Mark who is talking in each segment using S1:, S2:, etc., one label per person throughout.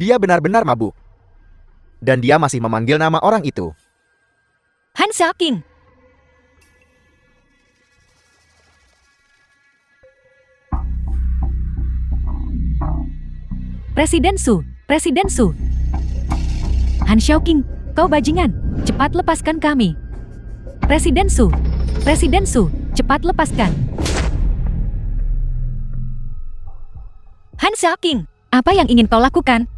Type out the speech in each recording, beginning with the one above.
S1: Dia benar-benar mabuk. Dan dia masih memanggil nama orang itu.
S2: Han Xiaoqing. Presiden Su, Presiden Su. Han Xiaoqing, kau bajingan, cepat lepaskan kami. Presiden Su, Presiden Su, cepat lepaskan. Han Xiaoqing, apa yang ingin kau lakukan?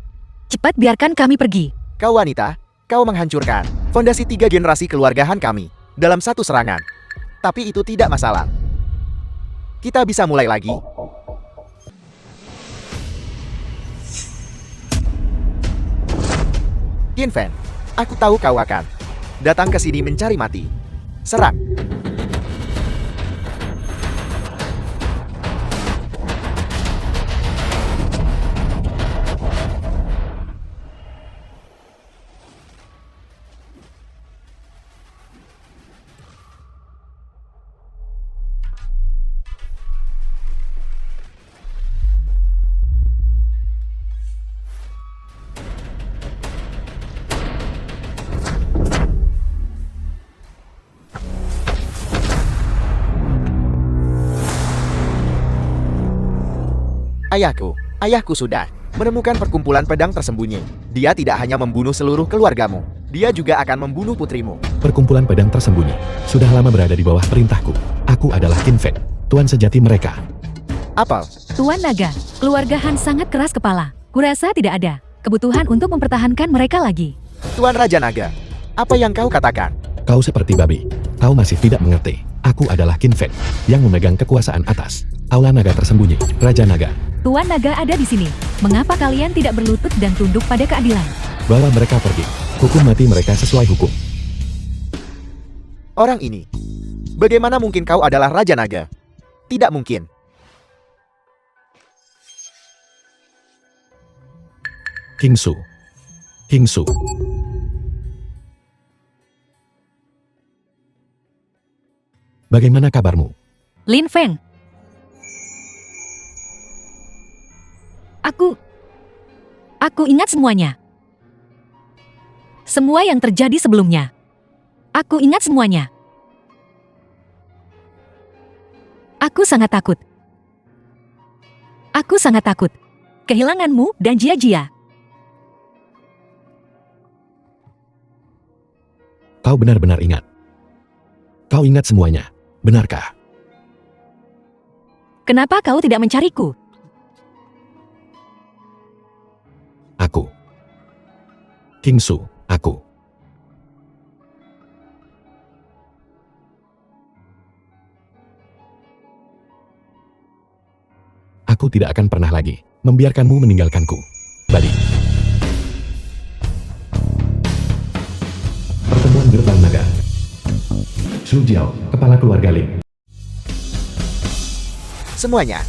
S2: Cepat biarkan kami pergi.
S1: Kau wanita, kau menghancurkan fondasi 3 generasi keluarga Han kami dalam satu serangan. Tapi itu tidak masalah. Kita bisa mulai lagi. Qin Fan, aku tahu kau akan datang ke sini mencari mati. Serang. Ayahku sudah menemukan perkumpulan pedang tersembunyi. Dia tidak hanya membunuh seluruh keluargamu, dia juga akan membunuh putrimu.
S3: Perkumpulan pedang tersembunyi sudah lama berada di bawah perintahku. Aku adalah Qin Feng, tuan sejati mereka.
S1: Apel,
S2: Tuan Naga, keluarga Han sangat keras kepala. Kurasa tidak ada kebutuhan untuk mempertahankan mereka lagi.
S1: Tuan Raja Naga, apa yang kau katakan?
S3: Kau seperti babi. Kau masih tidak mengerti. Aku adalah Qin Feng yang memegang kekuasaan atas Aula Naga tersembunyi, Raja Naga.
S2: Tuan Naga ada di sini. Mengapa kalian tidak berlutut dan tunduk pada keadilan?
S3: Bawa mereka pergi. Hukum mati mereka sesuai hukum.
S1: Orang ini, bagaimana mungkin kau adalah Raja Naga? Tidak mungkin.
S3: King Su. King Su. Bagaimana kabarmu?
S2: Lin Feng. Aku ingat semuanya. Semua yang terjadi sebelumnya. Aku ingat semuanya. Aku sangat takut. Aku sangat takut. Kehilanganmu dan Jia-Jia.
S3: Kau benar-benar ingat. Kau ingat semuanya, benarkah?
S2: Kenapa kau tidak mencariku?
S3: Aku. King Su, aku. Aku tidak akan pernah lagi membiarkanmu meninggalkanku. Badi. Pertemuan Gerbang Naga. Su Jiao, kepala keluarga Lin.
S1: Semuanya.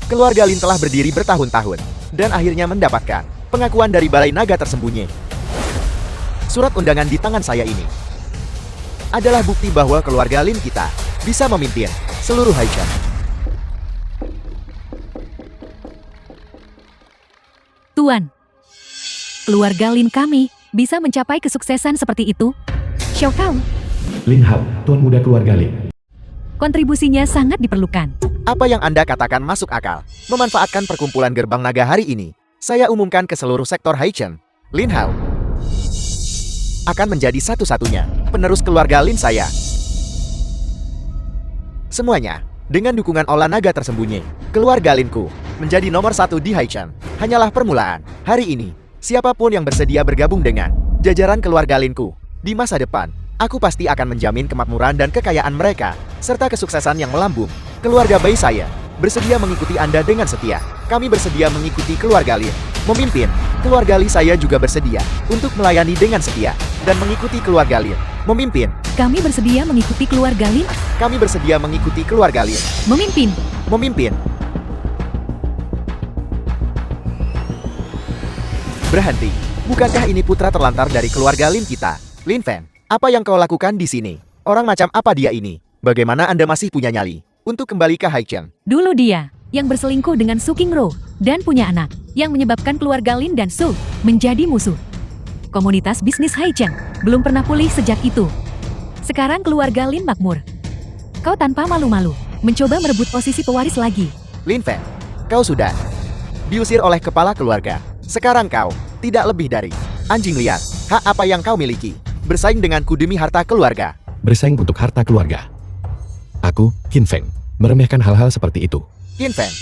S1: Keluarga Lin telah berdiri bertahun-tahun dan akhirnya mendapatkan pengakuan dari Balai Naga tersembunyi. Surat undangan di tangan saya ini adalah bukti bahwa keluarga Lin kita bisa memimpin seluruh Haichan.
S2: Tuan, keluarga Lin kami bisa mencapai kesuksesan seperti itu. Xiao Kao,
S3: Lin Hao, tuan muda keluarga Lin.
S2: kontribusinya sangat diperlukan.
S1: Apa yang Anda katakan masuk akal. Memanfaatkan perkumpulan Gerbang Naga hari ini, saya umumkan ke seluruh sektor Haichan. Lin Hao akan menjadi satu-satunya penerus keluarga Lin saya. Semuanya, dengan dukungan Aula Naga tersembunyi, keluarga Linku menjadi nomor 1 di Haichan. Hanyalah permulaan. Hari ini, siapapun yang bersedia bergabung dengan jajaran keluarga Linku di masa depan, aku pasti akan menjamin kemakmuran dan kekayaan mereka, serta kesuksesan yang melambung. Keluarga bayi saya bersedia mengikuti Anda dengan setia. Kami bersedia mengikuti keluarga Lin memimpin. Keluarga Li saya juga bersedia untuk melayani dengan setia dan mengikuti keluarga Lin memimpin.
S2: Kami bersedia mengikuti keluarga Lin
S1: Kami bersedia mengikuti keluarga Lin
S2: memimpin.
S1: memimpin. Berhenti. Bukankah ini putra terlantar dari keluarga Lin kita? Lin Fan, apa yang kau lakukan di sini? Orang macam apa dia ini? Bagaimana Anda masih punya nyali untuk kembali ke Haichan?
S2: Dulu dia yang berselingkuh dengan Su Qingro dan punya anak, yang menyebabkan keluarga Lin dan Su menjadi musuh. Komunitas bisnis Haicheng belum pernah pulih sejak itu. Sekarang keluarga Lin makmur. Kau tanpa malu-malu mencoba merebut posisi pewaris lagi.
S1: Lin Feng, kau sudah diusir oleh kepala keluarga. Sekarang kau tidak lebih dari anjing liar. Hak apa yang kau miliki? Bersaing denganku demi harta keluarga.
S3: Bersaing untuk harta keluarga. Aku, Qin Feng, meremehkan hal-hal seperti itu.
S1: Qin Feng,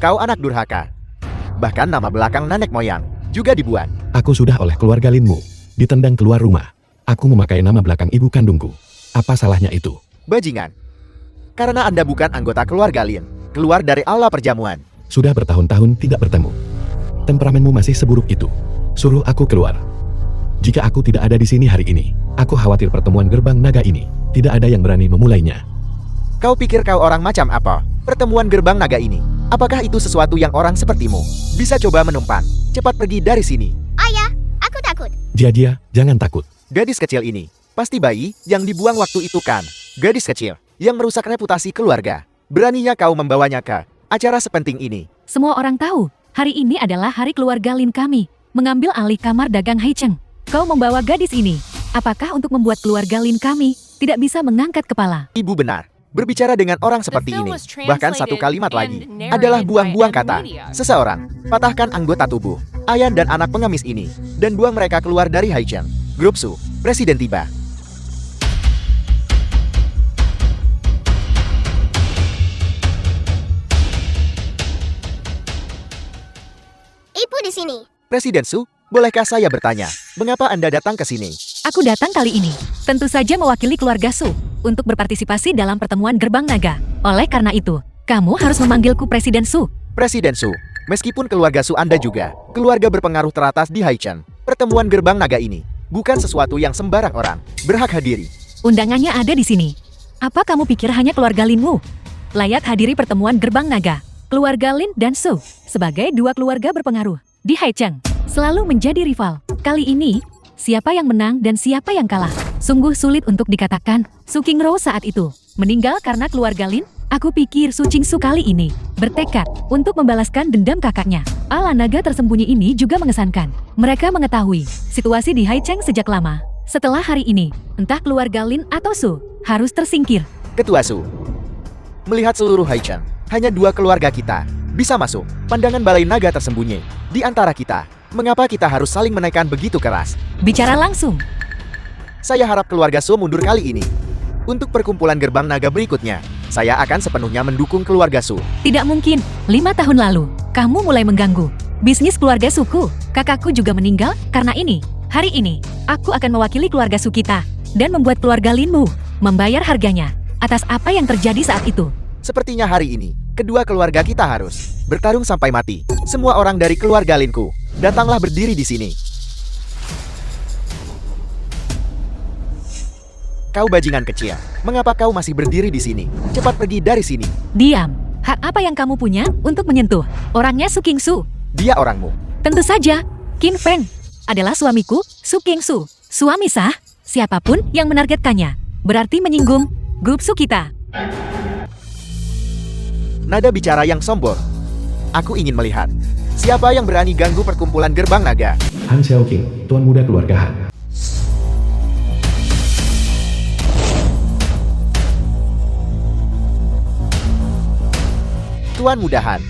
S1: kau anak durhaka. Bahkan nama belakang nenek moyang juga dibuat.
S3: Aku sudah oleh keluarga Linmu ditendang keluar rumah. Aku memakai nama belakang ibu kandungku. Apa salahnya itu?
S1: Bajingan. Karena Anda bukan anggota keluarga Lin, keluar dari aula perjamuan.
S3: Sudah bertahun-tahun tidak bertemu. Temperamenmu masih seburuk itu. Suruh aku keluar. Jika aku tidak ada di sini hari ini, aku khawatir pertemuan gerbang naga ini tidak ada yang berani memulainya.
S1: Kau pikir kau orang macam apa? Pertemuan gerbang naga ini, apakah itu sesuatu yang orang sepertimu bisa coba menumpang? Cepat pergi dari sini.
S4: Ayah, aku takut.
S3: Dia, jangan takut.
S1: Gadis kecil ini, pasti bayi yang dibuang waktu itu kan? Gadis kecil yang merusak reputasi keluarga. Beraninya kau membawanya ke acara sepenting ini.
S2: Semua orang tahu, hari ini adalah hari keluarga Lin kami mengambil alih kamar dagang Haicheng. Kau membawa gadis ini, apakah untuk membuat keluarga Lin kami tidak bisa mengangkat kepala?
S1: Ibu benar. Berbicara dengan orang seperti ini, bahkan satu kalimat lagi, adalah buang-buang kata. Seseorang, patahkan anggota tubuh, Ayan dan anak pengemis ini, dan buang mereka keluar dari Haicheng. Grup Su, Presiden tiba.
S4: Ibu di sini.
S1: Presiden Su, bolehkah saya bertanya, mengapa Anda datang ke sini?
S2: Aku datang kali ini, tentu saja mewakili keluarga Su untuk berpartisipasi dalam pertemuan gerbang naga. Oleh karena itu, kamu harus memanggilku Presiden Su.
S1: Presiden Su, meskipun keluarga Su Anda juga, keluarga berpengaruh teratas di Haicheng, pertemuan gerbang naga ini bukan sesuatu yang sembarang orang berhak hadiri.
S2: Undangannya ada di sini. Apa kamu pikir hanya keluarga Linmu layak hadiri pertemuan gerbang naga? Keluarga Lin dan Su, sebagai dua keluarga berpengaruh di Haicheng, selalu menjadi rival. Kali ini, siapa yang menang dan siapa yang kalah? Sungguh sulit untuk dikatakan. Su Qingro saat itu meninggal karena keluarga Lin. Aku pikir Su Qingsu kali ini bertekad untuk membalaskan dendam kakaknya. Aula naga tersembunyi ini juga mengesankan. Mereka mengetahui situasi di Haicheng sejak lama. Setelah hari ini, entah keluarga Lin atau Su harus tersingkir.
S1: Ketua Su, melihat seluruh Haicheng, hanya dua keluarga kita bisa masuk pandangan balai naga tersembunyi. Di antara kita, mengapa kita harus saling menekan begitu keras?
S2: Bicara langsung.
S1: Saya harap keluarga Su mundur kali ini. Untuk perkumpulan gerbang naga berikutnya, saya akan sepenuhnya mendukung keluarga Su.
S2: Tidak mungkin, 5 tahun lalu, kamu mulai mengganggu bisnis keluarga Suku. Kakakku juga meninggal karena ini. Hari ini, aku akan mewakili keluarga Su kita dan membuat keluarga Linmu membayar harganya atas apa yang terjadi saat itu.
S1: Sepertinya hari ini, kedua keluarga kita harus bertarung sampai mati. Semua orang dari keluarga Linku, datanglah berdiri di sini. Kau bajingan kecil, mengapa kau masih berdiri di sini? Cepat pergi dari sini.
S2: Diam. Hak apa yang kamu punya untuk menyentuh orangnya Su Qingsu?
S1: Dia orangmu.
S2: Tentu saja, Qin Feng adalah suamiku, Su Qingsu. Suami sah, siapapun yang menargetkannya berarti menyinggung grup Su kita.
S1: Nada bicara yang sombong. Aku ingin melihat siapa yang berani ganggu perkumpulan gerbang naga.
S3: Han Xiaoqing, tuan muda keluarga Han.
S1: Tuan Mudahan,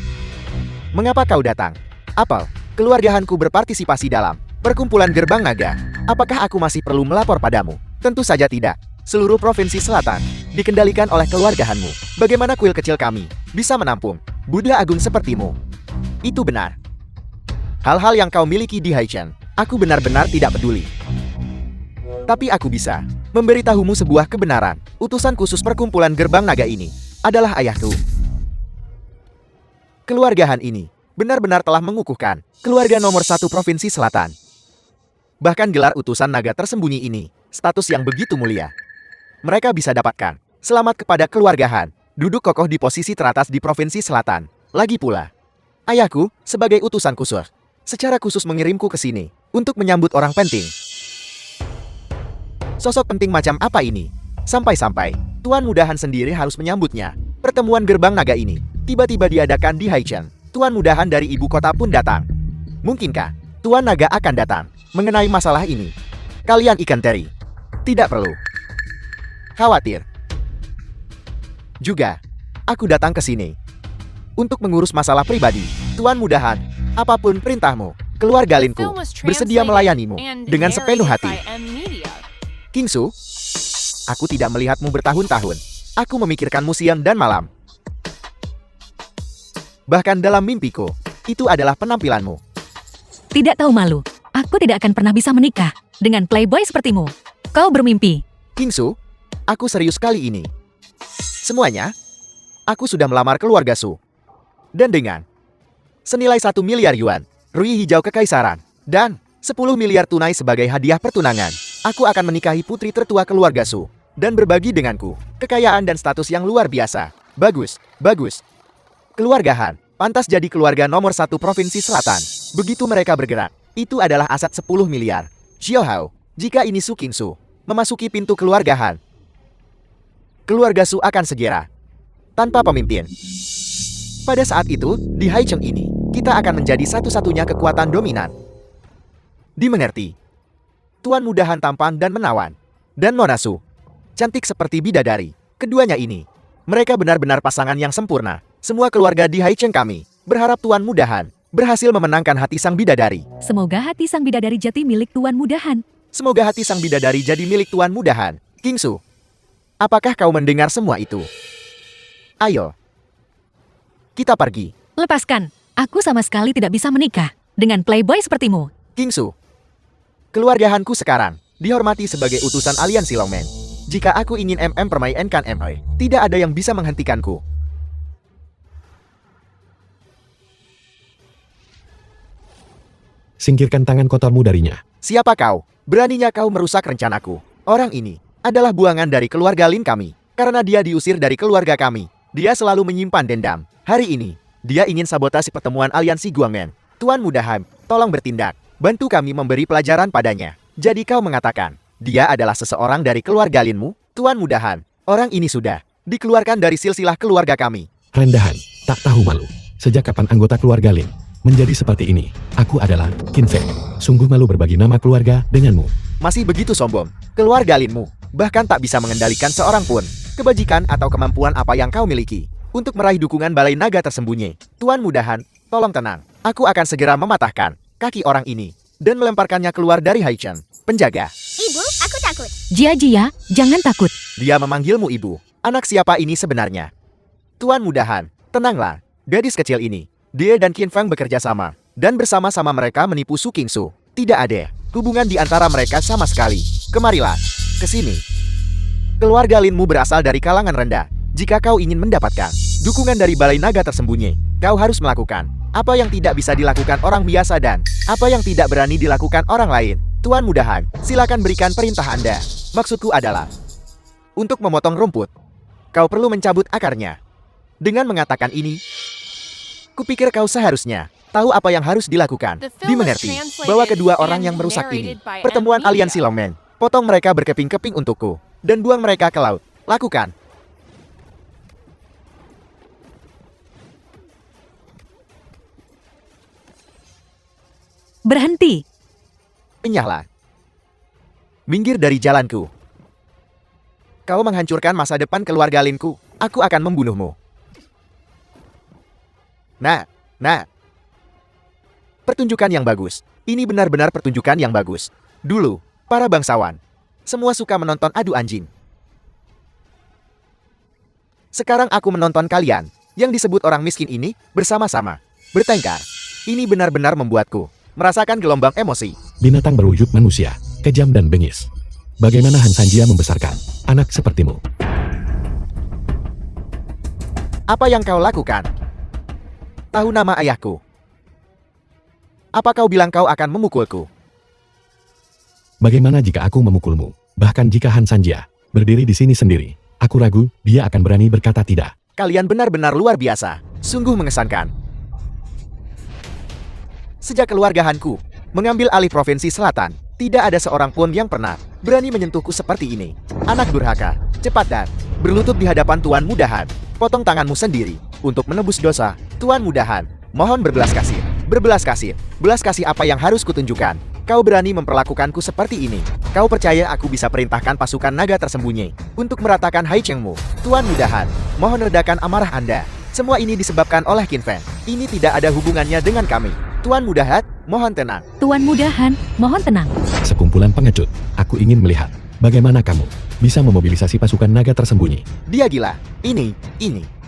S1: mengapa kau datang? Apel, keluarga Hanku berpartisipasi dalam perkumpulan gerbang naga. Apakah aku masih perlu melapor padamu? Tentu saja tidak. Seluruh provinsi selatan dikendalikan oleh keluarga Hanmu. Bagaimana kuil kecil kami bisa menampung Buddha Agung sepertimu? Itu benar. Hal-hal yang kau miliki di Haicheng, aku benar-benar tidak peduli. Tapi aku bisa memberitahumu sebuah kebenaran. Utusan khusus perkumpulan gerbang naga ini adalah ayahku. Keluarga Han ini benar-benar telah mengukuhkan keluarga nomor 1 Provinsi Selatan. Bahkan gelar utusan naga tersembunyi ini, status yang begitu mulia. Mereka bisa dapatkan selamat kepada keluarga Han, duduk kokoh di posisi teratas di Provinsi Selatan. Lagi pula, ayahku sebagai utusan khusus, secara khusus mengirimku ke sini untuk menyambut orang penting. Sosok penting macam apa ini? Sampai-sampai, Tuan Mudahan sendiri harus menyambutnya. Pertemuan gerbang naga ini Tiba-tiba diadakan di Haicheng. Tuan Mudahan dari ibu kota pun datang. Mungkinkah Tuan Naga akan datang mengenai masalah ini? Kalian ikan teri. Tidak perlu khawatir. Juga, aku datang ke sini untuk mengurus masalah pribadi. Tuan Mudahan, apapun perintahmu, keluarga Linku bersedia melayanimu dengan sepenuh hati. Kingsu, aku tidak melihatmu bertahun-tahun. Aku memikirkanmu siang dan malam. Bahkan dalam mimpiku, itu adalah penampilanmu.
S2: Tidak tahu malu. Aku tidak akan pernah bisa menikah dengan playboy sepertimu. Kau bermimpi.
S1: Kingsu, aku serius kali ini. Semuanya, aku sudah melamar keluarga Su. Dan dengan senilai 1 miliar yuan, rui hijau kekaisaran, dan 10 miliar tunai sebagai hadiah pertunangan, aku akan menikahi putri tertua keluarga Su. Dan berbagi denganku, kekayaan dan status yang luar biasa. Bagus, bagus. Keluarga Han, pantas jadi keluarga nomor 1 Provinsi Selatan. Begitu mereka bergerak, itu adalah aset 10 miliar. Xiao Hao, jika ini Su Kingsu memasuki pintu keluarga Han, keluarga Su akan segera tanpa pemimpin. Pada saat itu, di Haicheng ini, kita akan menjadi satu-satunya kekuatan dominan. Dimengerti? Tuan Mudahan tampan dan menawan. Dan Nona Su, cantik seperti bidadari. Keduanya ini, mereka benar-benar pasangan yang sempurna. Semua keluarga di Haicheng kami berharap Tuan Mudahan berhasil memenangkan hati sang bidadari.
S2: Semoga hati sang bidadari jati milik Tuan Mudahan.
S1: Semoga hati sang bidadari jadi milik Tuan Mudahan. Kingsu, apakah kau mendengar semua itu? Ayo, kita pergi.
S2: Lepaskan. Aku sama sekali tidak bisa menikah dengan playboy sepertimu.
S1: Kingsu, keluarga Hanku sekarang dihormati sebagai utusan aliansi Longmen. Jika aku ingin permainkan MI, tidak ada yang bisa menghentikanku.
S3: Singkirkan tangan kotormu darinya.
S1: Siapa kau? Beraninya kau merusak rencanaku. Orang ini adalah buangan dari keluarga Lin kami. Karena dia diusir dari keluarga kami, dia selalu menyimpan dendam. Hari ini, dia ingin sabotasi pertemuan aliansi Guangmen. Tuan Mudahan, tolong bertindak. Bantu kami memberi pelajaran padanya. Jadi kau mengatakan, dia adalah seseorang dari keluarga Linmu? Tuan Mudahan, orang ini sudah dikeluarkan dari silsilah keluarga kami.
S3: Rendahan, tak tahu malu. Sejak kapan anggota keluarga Lin menjadi seperti ini? Aku adalah Qin Feng. Sungguh malu berbagi nama keluarga denganmu.
S1: Masih begitu sombong. Keluarga Linmu bahkan tak bisa mengendalikan seorang pun. Kebajikan atau kemampuan apa yang kau miliki untuk meraih dukungan Balai Naga tersembunyi. Tuan Mudahan, tolong tenang. Aku akan segera mematahkan kaki orang ini dan melemparkannya keluar dari Haicheng. Penjaga.
S4: Ibu, aku takut.
S2: Jia, jangan takut.
S1: Dia memanggilmu ibu. Anak siapa ini sebenarnya? Tuan Mudahan, tenanglah. Gadis kecil ini, dia dan Qin Feng bekerja sama. Dan bersama-sama mereka menipu Su Kingsu. Tidak ada hubungan di antara mereka sama sekali. Kemarilah, ke sini. Keluarga Linmu berasal dari kalangan rendah. Jika kau ingin mendapatkan dukungan dari Balai Naga tersembunyi, kau harus melakukan apa yang tidak bisa dilakukan orang biasa dan apa yang tidak berani dilakukan orang lain. Tuan Mudahan, silakan berikan perintah Anda. Maksudku adalah untuk memotong rumput, kau perlu mencabut akarnya. Dengan mengatakan ini, kupikir kau seharusnya tahu apa yang harus dilakukan. Dimengerti bahwa kedua orang yang merusak ini pertemuan aliansi Longmen. Potong mereka berkeping-keping untukku dan buang mereka ke laut. Lakukan.
S2: Berhenti.
S1: Enyahlah. Minggir dari jalanku. Kau menghancurkan masa depan keluarga Linku. Aku akan membunuhmu. Nah. Pertunjukan yang bagus. Ini benar-benar pertunjukan yang bagus. Dulu, para bangsawan semua suka menonton adu anjing. Sekarang aku menonton kalian, yang disebut orang miskin ini, bersama-sama bertengkar. Ini benar-benar membuatku merasakan gelombang emosi.
S3: Binatang berwujud manusia, kejam dan bengis. Bagaimana Han Sanjia membesarkan anak sepertimu?
S1: Apa yang kau lakukan? Tahu nama ayahku? Apa kau bilang kau akan memukulku?
S3: Bagaimana jika aku memukulmu? Bahkan jika Han Sanjia berdiri di sini sendiri, aku ragu dia akan berani berkata tidak.
S1: Kalian benar-benar luar biasa. Sungguh mengesankan. Sejak keluarga Hanku mengambil alih Provinsi Selatan, tidak ada seorang pun yang pernah berani menyentuhku seperti ini. Anak durhaka, cepat dan berlutut di hadapan Tuan Mudahan. Potong tanganmu sendiri. Untuk menebus dosa, Tuan Mudahan, mohon berbelas kasih. Berbelas kasih. Belas kasih apa yang harus kutunjukkan? Kau berani memperlakukanku seperti ini. Kau percaya aku bisa perintahkan pasukan naga tersembunyi untuk meratakan Haichengmu? Tuan Mudahan, mohon redakan amarah Anda. Semua ini disebabkan oleh Qin Feng. Ini tidak ada hubungannya dengan kami. Tuan Mudahan, mohon tenang.
S2: Tuan Mudahan, mohon tenang.
S3: Sekumpulan pengecut, aku ingin melihat bagaimana kamu bisa memobilisasi pasukan naga tersembunyi.
S1: Dia gila. Ini.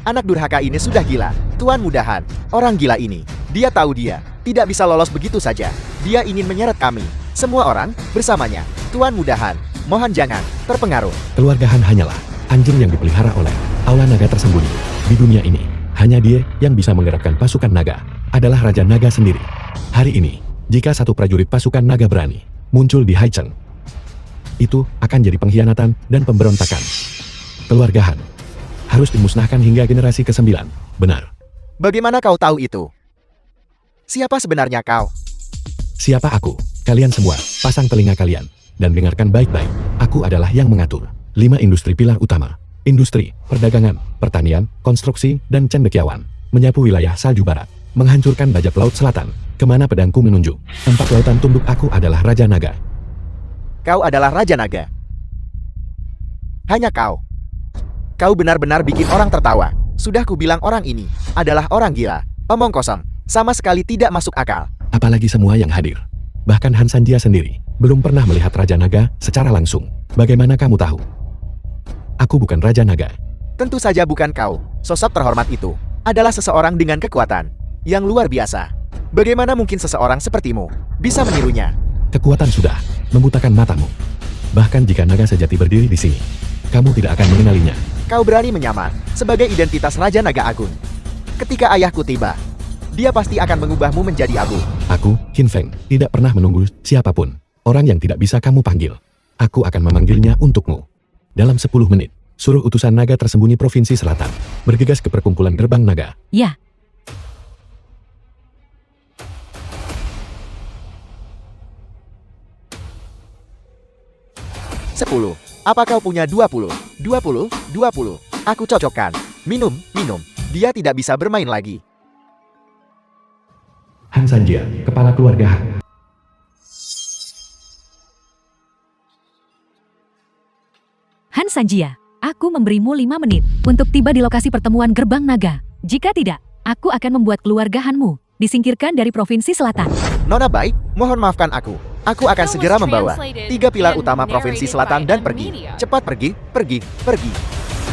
S1: Anak durhaka ini sudah gila. Tuan Mudahan, orang gila ini. Dia tahu dia tidak bisa lolos begitu saja. Dia ingin menyeret kami. Semua orang bersamanya. Tuan Mudahan, mohon jangan terpengaruh.
S3: Keluargahan hanyalah anjing yang dipelihara oleh aula naga tersembunyi. Di dunia ini, hanya dia yang bisa menggerakkan pasukan naga. Adalah Raja Naga sendiri. Hari ini, jika satu prajurit pasukan naga berani muncul di Haicheng, itu akan jadi pengkhianatan dan pemberontakan. Keluargahan harus dimusnahkan hingga generasi ke-9. Benar.
S1: Bagaimana kau tahu itu? Siapa sebenarnya kau?
S3: Siapa aku? Kalian semua, pasang telinga kalian dan dengarkan baik-baik. Aku adalah yang mengatur 5 industri pilar utama. Industri, perdagangan, pertanian, konstruksi, dan cendekiawan. Menyapu wilayah salju barat. Menghancurkan bajak laut selatan. Kemana pedangku menunjuk. 4 lautan tunduk aku adalah Raja Naga.
S1: Kau adalah Raja Naga. Hanya kau. Kau benar-benar bikin orang tertawa. Sudah kubilang orang ini adalah orang gila. Omong kosong. Sama sekali tidak masuk akal.
S3: Apalagi semua yang hadir. Bahkan Han Sanjia sendiri belum pernah melihat Raja Naga secara langsung. Bagaimana kamu tahu? Aku bukan Raja Naga.
S1: Tentu saja bukan kau. Sosok terhormat itu adalah seseorang dengan kekuatan yang luar biasa. Bagaimana mungkin seseorang sepertimu bisa menirunya?
S3: Kekuatan sudah membutakan matamu. Bahkan jika naga sejati berdiri di sini, kamu tidak akan mengenalinya.
S1: Kau berani menyamar sebagai identitas Raja Naga Agung. Ketika ayahku tiba, dia pasti akan mengubahmu menjadi abu.
S3: Aku, Qin Feng, tidak pernah menunggu siapapun. Orang yang tidak bisa kamu panggil. Aku akan memanggilnya untukmu. Dalam 10 menit, suruh utusan naga tersembunyi Provinsi Selatan bergegas ke perkumpulan gerbang naga.
S2: Ya.
S1: Sepuluh. Apa kau punya 20? 20? Aku cocokkan. Minum. Dia tidak bisa bermain lagi.
S3: Han Sanjia, kepala keluarga Han.
S2: Han Sanjia, aku memberimu 5 menit untuk tiba di lokasi pertemuan gerbang naga. Jika tidak, aku akan membuat keluarga Hanmu disingkirkan dari Provinsi Selatan.
S1: Nona baik, mohon maafkan aku. Aku akan segera membawa 3 pilar utama Provinsi Selatan dan pergi. Cepat pergi.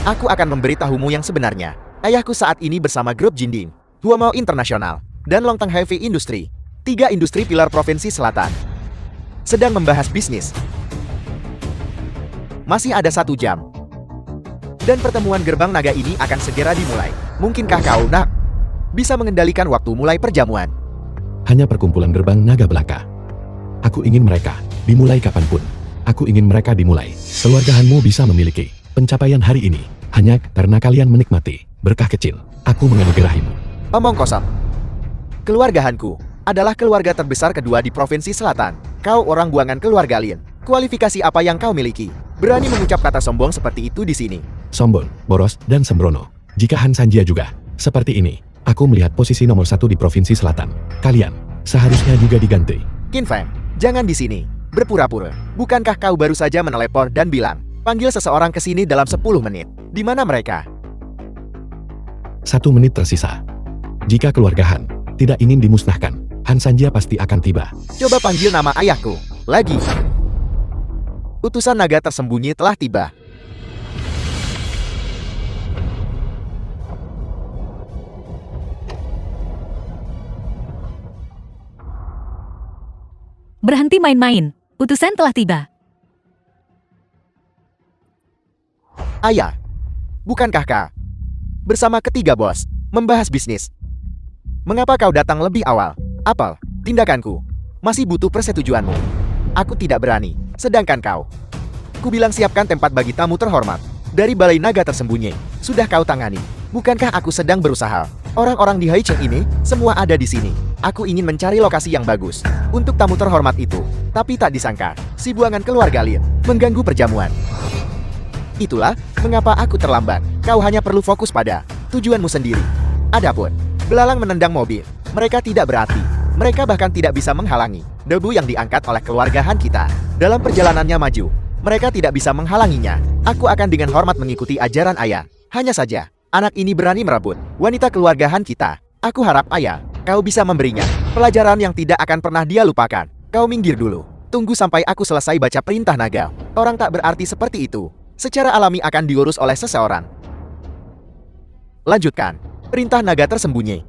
S1: Aku akan memberitahumu yang sebenarnya. Ayahku saat ini bersama grup Jinding, Huomao Internasional, dan Longteng Heavy Industry, 3 industri pilar Provinsi Selatan, sedang membahas bisnis. Masih ada 1 jam. Dan pertemuan gerbang naga ini akan segera dimulai. Mungkinkah kau, nak, bisa mengendalikan waktu mulai perjamuan?
S3: Hanya perkumpulan gerbang naga belaka. Aku ingin mereka dimulai kapanpun. Aku ingin mereka dimulai. Keluargahanmu bisa memiliki pencapaian hari ini hanya karena kalian menikmati berkah kecil. Aku menganugerahimu.
S1: Omong kosong. Keluargahanku adalah keluarga terbesar kedua di Provinsi Selatan. Kau orang buangan keluarga Lin. Kualifikasi apa yang kau miliki? Berani mengucap kata sombong seperti itu di sini.
S3: Sombong, boros, dan sembrono. Jika Han Sanjia juga seperti ini, aku melihat posisi nomor 1 di Provinsi Selatan. Kalian seharusnya juga diganti.
S1: Qin Feng, jangan di sini berpura-pura. Bukankah kau baru saja menelepon dan bilang, panggil seseorang ke sini dalam 10 menit? Di mana mereka?
S3: 1 menit tersisa. Jika keluarga Han tidak ingin dimusnahkan, Han Sanjia pasti akan tiba.
S1: Coba panggil nama ayahku lagi. Utusan naga tersembunyi telah tiba.
S2: Berhenti main-main. Utusan telah tiba.
S1: Ayah, bukankah kau bersama ketiga bos membahas bisnis? Mengapa kau datang lebih awal? Apel, tindakanku masih butuh persetujuanmu. Aku tidak berani, sedangkan kau. Ku bilang siapkan tempat bagi tamu terhormat dari Balai Naga Tersembunyi. Sudah kau tangani. Bukankah aku sedang berusaha? Orang-orang di Haicheng ini semua ada di sini. Aku ingin mencari lokasi yang bagus untuk tamu terhormat itu. Tapi tak disangka, si buangan keluarga Lin mengganggu perjamuan. Itulah mengapa aku terlambat. Kau hanya perlu fokus pada tujuanmu sendiri. Adapun belalang menendang mobil, mereka tidak berarti. Mereka bahkan tidak bisa menghalangi debu yang diangkat oleh keluarga Han kita. Dalam perjalanannya maju, mereka tidak bisa menghalanginya. Aku akan dengan hormat mengikuti ajaran ayah. Hanya saja, anak ini berani merebut wanita keluarga Han kita. Aku harap ayah, kau bisa memberinya pelajaran yang tidak akan pernah dia lupakan. Kau minggir dulu. Tunggu sampai aku selesai baca perintah naga. Orang tak berarti seperti itu secara alami akan diurus oleh seseorang. Lanjutkan. Perintah naga tersembunyi.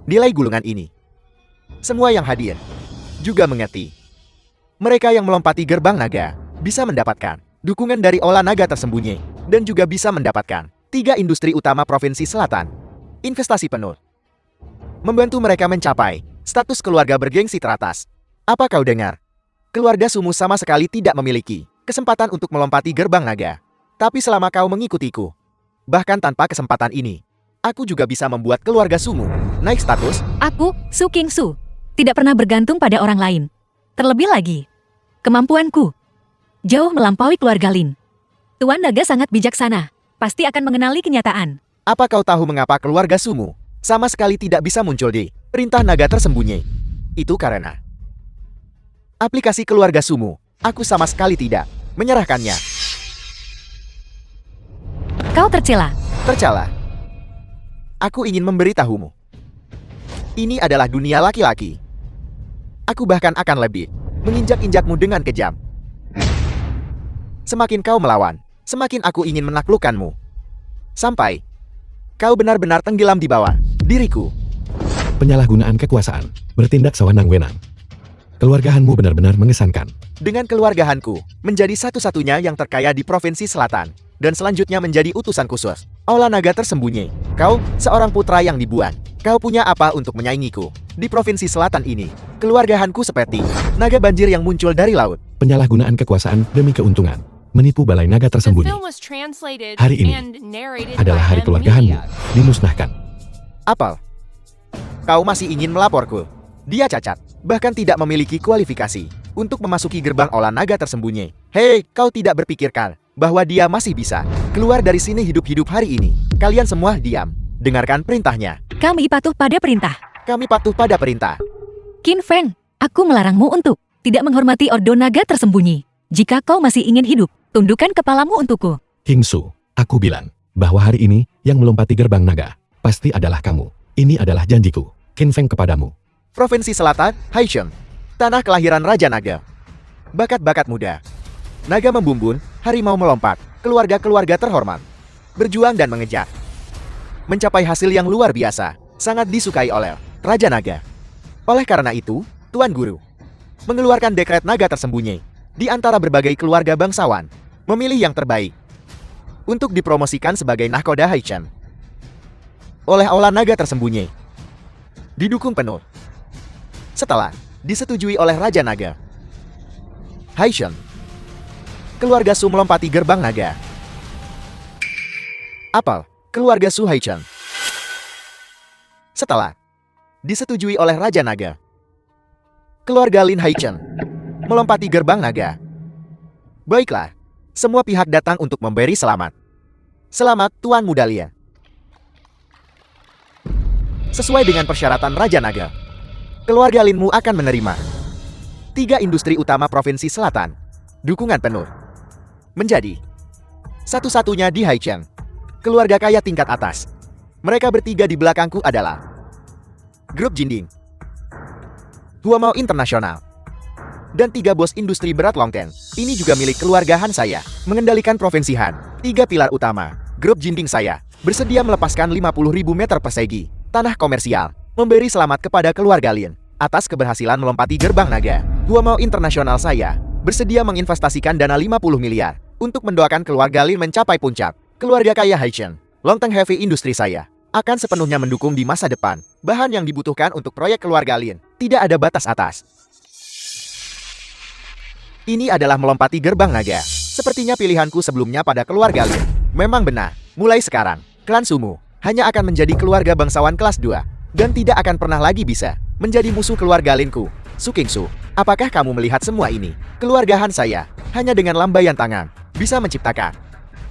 S1: Nilai gulungan ini. Semua yang hadir juga mengerti. Mereka yang melompati gerbang naga bisa mendapatkan dukungan dari olah naga tersembunyi dan juga bisa mendapatkan 3 industri utama Provinsi Selatan. Investasi penuh. Membantu mereka mencapai status keluarga bergengsi teratas. Apa kau dengar? Keluarga Sumu sama sekali tidak memiliki kesempatan untuk melompati gerbang naga. Tapi selama kau mengikutiku, bahkan tanpa kesempatan ini, aku juga bisa membuat keluarga Sumu naik status.
S2: Aku, Su King Su, tidak pernah bergantung pada orang lain. Terlebih lagi, kemampuanku jauh melampaui keluarga Lin. Tuan Naga sangat bijaksana, pasti akan mengenali kenyataan.
S1: Apa kau tahu mengapa keluarga Sumu sama sekali tidak bisa muncul di perintah naga tersembunyi? Itu karena aplikasi keluarga Sumu, aku sama sekali tidak menyerahkannya.
S2: Kau tercela.
S1: Tercela. Aku ingin memberitahumu. Ini adalah dunia laki-laki. Aku bahkan akan lebih menginjak-injakmu dengan kejam. Semakin kau melawan, semakin aku ingin menaklukkanmu. Sampai kau benar-benar tenggelam di bawah diriku.
S3: Penyalahgunaan kekuasaan, bertindak sewenang-wenang. Keluargahanmu benar-benar mengesankan.
S1: Dengan keluargahanku menjadi satu-satunya yang terkaya di Provinsi Selatan, dan selanjutnya menjadi utusan khusus olah naga tersembunyi. Kau, seorang putra yang dibuat. Kau punya apa untuk menyaingiku? Di Provinsi Selatan ini, keluargahanku seperti naga banjir yang muncul dari laut.
S3: Penyalahgunaan kekuasaan demi keuntungan. Menipu balai naga tersembunyi. Hari ini adalah hari keluargahanmu dimusnahkan.
S1: Apel, kau masih ingin melaporku? Dia cacat, bahkan tidak memiliki kualifikasi untuk memasuki gerbang olah naga tersembunyi. Hei, kau tidak berpikirkan bahwa dia masih bisa keluar dari sini hidup-hidup hari ini? Kalian semua diam. Dengarkan perintahnya.
S2: Kami patuh pada perintah.
S1: Kami patuh pada perintah.
S2: Qin Feng, aku melarangmu untuk tidak menghormati Ordo Naga tersembunyi. Jika kau masih ingin hidup, tundukkan kepalamu untukku.
S3: Hingsu, aku bilang bahwa hari ini yang melompati gerbang naga pasti adalah kamu. Ini adalah janjiku, Qin Feng, kepadamu.
S1: Provinsi Selatan, Haisheng, tanah kelahiran Raja Naga. Bakat-bakat muda. Naga membumbun, harimau melompat, keluarga-keluarga terhormat. Berjuang dan mengejar. Mencapai hasil yang luar biasa, sangat disukai oleh Raja Naga. Oleh karena itu, Tuan Guru mengeluarkan dekret naga tersembunyi di antara berbagai keluarga bangsawan, memilih yang terbaik untuk dipromosikan sebagai nahkoda Haisheng oleh olah naga tersembunyi. Didukung penuh. Setelah disetujui oleh Raja Naga, Haisheng, keluarga Su melompati gerbang naga. Apel, keluarga Su Haisheng. Setelah disetujui oleh Raja Naga, keluarga Lin Haisheng melompati gerbang naga. Baiklah, semua pihak datang untuk memberi selamat. Selamat, Tuan Muda Lia. Sesuai dengan persyaratan Raja Naga, keluarga Linmu akan menerima 3 industri utama Provinsi Selatan. Dukungan penuh. Menjadi satu-satunya di Haisheng. Keluarga kaya tingkat atas. Mereka bertiga di belakangku adalah Grup Jinding, Huamao Internasional, dan 3 bos industri berat Longten. Ini juga milik keluarga Han saya. Mengendalikan Provinsi Han. 3 pilar utama. Grup Jinding saya bersedia melepaskan 50.000 meter persegi tanah komersial, memberi selamat kepada keluarga Lin atas keberhasilan melompati gerbang naga. Huamao Internasional saya bersedia menginvestasikan dana 50 miliar untuk mendoakan keluarga Lin mencapai puncak. Keluarga kaya Haisheng, Longteng Heavy Industri saya akan sepenuhnya mendukung di masa depan. Bahan yang dibutuhkan untuk proyek keluarga Lin tidak ada batas atas. Ini adalah melompati gerbang naga. Sepertinya pilihanku sebelumnya pada keluarga Lin memang benar. Mulai sekarang, klan Sumu hanya akan menjadi keluarga bangsawan kelas 2 dan tidak akan pernah lagi bisa menjadi musuh keluarga Linku. Su King Su, apakah kamu melihat semua ini? Keluarga Han saya hanya dengan lambaian tangan bisa menciptakan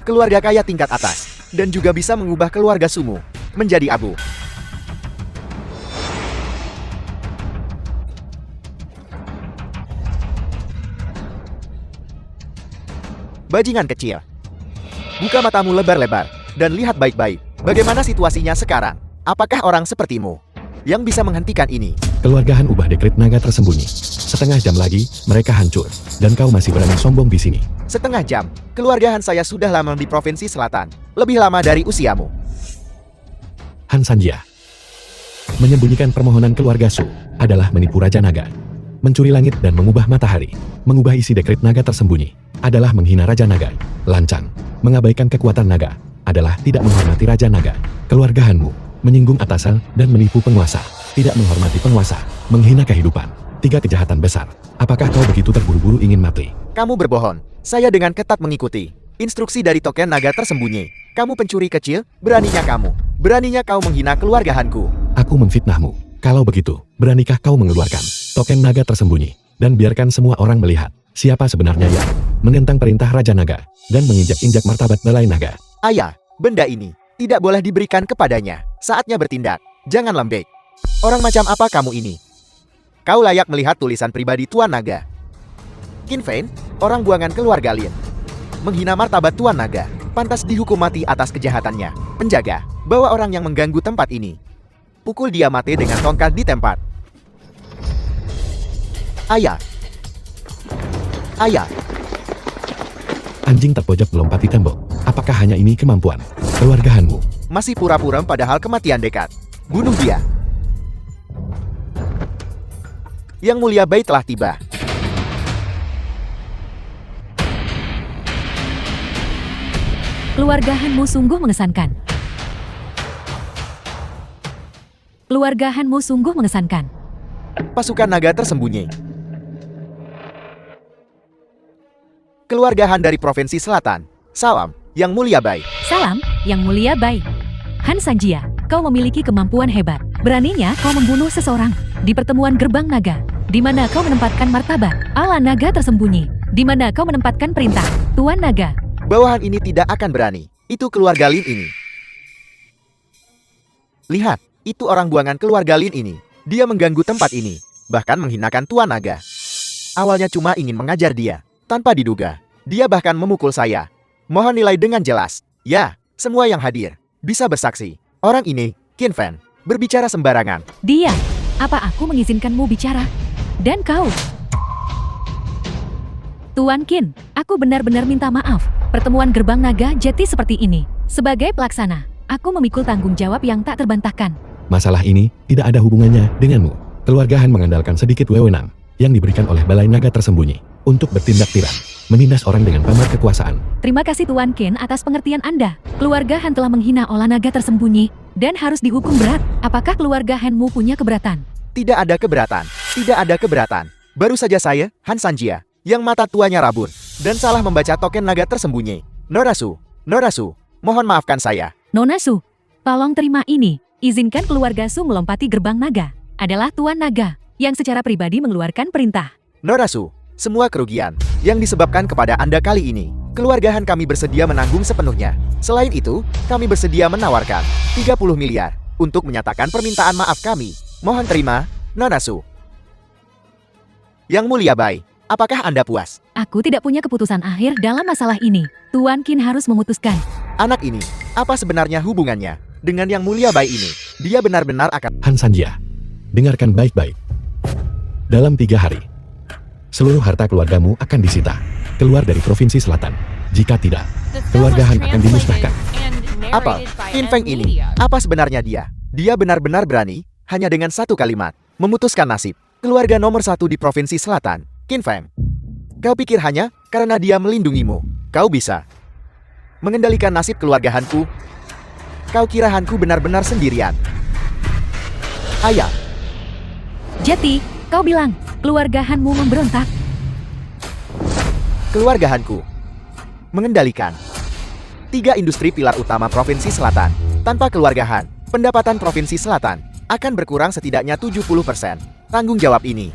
S1: keluarga kaya tingkat atas. dan juga bisa mengubah keluarga Sumu menjadi abu. Bajingan kecil, buka matamu lebar-lebar dan lihat baik-baik bagaimana situasinya sekarang. Apakah orang sepertimu yang bisa menghentikan ini?
S3: Keluarga Han ubah dekret naga tersembunyi. Setengah jam lagi, mereka hancur. Dan kau masih berani sombong di sini.
S1: Setengah jam, keluarga Han saya sudah lama di Provinsi Selatan. Lebih lama dari usiamu.
S3: Han Sanjia. Menyembunyikan permohonan keluarga Su adalah menipu Raja Naga. Mencuri langit dan mengubah matahari. Mengubah isi dekret naga tersembunyi adalah menghina Raja Naga. Lancang. Mengabaikan kekuatan naga adalah tidak menghormati Raja Naga. Keluarga Hanmu menyinggung atasan dan menipu penguasa. Tidak menghormati penguasa. Menghina kehidupan. 3 kejahatan besar. Apakah kau begitu terburu-buru ingin mati?
S1: Kamu berbohong. Saya dengan ketat mengikuti instruksi dari token naga tersembunyi. Kamu pencuri kecil, beraninya kamu. Beraninya kau menghina keluarga Hanku.
S3: Aku memfitnahmu. Kalau begitu, beranikah kau mengeluarkan token naga tersembunyi dan biarkan semua orang melihat siapa sebenarnya yang menentang perintah Raja Naga dan menginjak-injak martabat Balai Naga?
S1: Ayah, benda ini tidak boleh diberikan kepadanya. Saatnya bertindak. Jangan lembek. Orang macam apa kamu ini? Kau layak melihat tulisan pribadi Tuan Naga. Qin Feng, orang buangan keluarga Lin. Menghina martabat Tuan Naga, pantas dihukum mati atas kejahatannya. Penjaga, bawa orang yang mengganggu tempat ini. Pukul dia mati dengan tongkat di tempat. Ayah. Ayah.
S3: Anjing terpojok melompati tembok. Apakah hanya ini kemampuan keluarga Hanmu?
S1: Masih pura-pura padahal kematian dekat. Bunuh dia. Yang Mulia Bai telah tiba.
S2: Keluarga Hanmu sungguh mengesankan. Keluarga Hanmu sungguh mengesankan.
S1: Pasukan naga tersembunyi. Keluarga Han dari Provinsi Selatan. Salam, Yang Mulia Bai.
S2: Salam, Yang Mulia Bai. Han Sanjia, kau memiliki kemampuan hebat. Beraninya kau membunuh seseorang di pertemuan gerbang naga. Di mana kau menempatkan martabat ala naga tersembunyi? Di mana kau menempatkan perintah Tuan Naga?
S1: Bawahan ini tidak akan berani. Itu keluarga Lin ini. Lihat, itu orang buangan keluarga Lin ini. Dia mengganggu tempat ini, bahkan menghinakan Tuan Naga. Awalnya cuma ingin mengajar dia, tanpa diduga. Dia bahkan memukul saya. Mohon nilai dengan jelas. Ya, semua yang hadir bisa bersaksi. Orang ini, Qin Feng, berbicara sembarangan.
S2: Dia, apa aku mengizinkanmu bicara? Dan kau? Tuan Qin, aku benar-benar minta maaf. Pertemuan gerbang naga jati seperti ini. Sebagai pelaksana, aku memikul tanggung jawab yang tak terbantahkan.
S3: Masalah ini tidak ada hubungannya denganmu. Keluarga Han mengandalkan sedikit wewenang yang diberikan oleh Balai Naga tersembunyi untuk bertindak tiran, menindas orang dengan pamor kekuasaan.
S2: Terima kasih Tuan Qin atas pengertian Anda. Keluarga Han telah menghina olah naga tersembunyi dan harus dihukum berat. Apakah keluarga Hanmu punya keberatan?
S1: Tidak ada keberatan. Tidak ada keberatan. Baru saja saya, Han Sanjia, yang mata tuanya rabun dan salah membaca token naga tersembunyi. Norasu, Norasu, mohon maafkan saya.
S2: Nona Su, tolong terima ini. Izinkan keluarga Su melompati gerbang naga. Adalah Tuan Naga yang secara pribadi mengeluarkan perintah.
S1: Norasu, semua kerugian yang disebabkan kepada Anda kali ini, keluarga Han kami bersedia menanggung sepenuhnya. Selain itu, kami bersedia menawarkan 30 miliar untuk menyatakan permintaan maaf kami. Mohon terima, Nonasu. Yang Mulia Bai, apakah Anda puas?
S2: Aku tidak punya keputusan akhir dalam masalah ini. Tuan Qin harus memutuskan.
S1: Anak ini, apa sebenarnya hubungannya dengan Yang Mulia Bai ini? Dia benar-benar akan...
S3: Han Sanjia, dengarkan baik-baik. Dalam 3 hari, seluruh harta keluargamu akan disita, keluar dari Provinsi Selatan. Jika tidak, keluarga Han akan dimusnahkan.
S1: Apa? Qin Feng ini, apa sebenarnya dia? Dia benar-benar berani, hanya dengan satu kalimat, memutuskan nasib keluarga nomor 1 di Provinsi Selatan, Qin Feng. Kau pikir hanya karena dia melindungimu, kau bisa mengendalikan nasib keluarga Hanku? Kau kira Hanku benar-benar sendirian? Ayah,
S2: Jati, kau bilang keluarga Hanmu memberontak.
S1: keluarga Hanku mengendalikan 3 industri pilar utama Provinsi Selatan. Tanpa keluarga Han, pendapatan Provinsi Selatan akan berkurang setidaknya 70%. Tanggung jawab ini,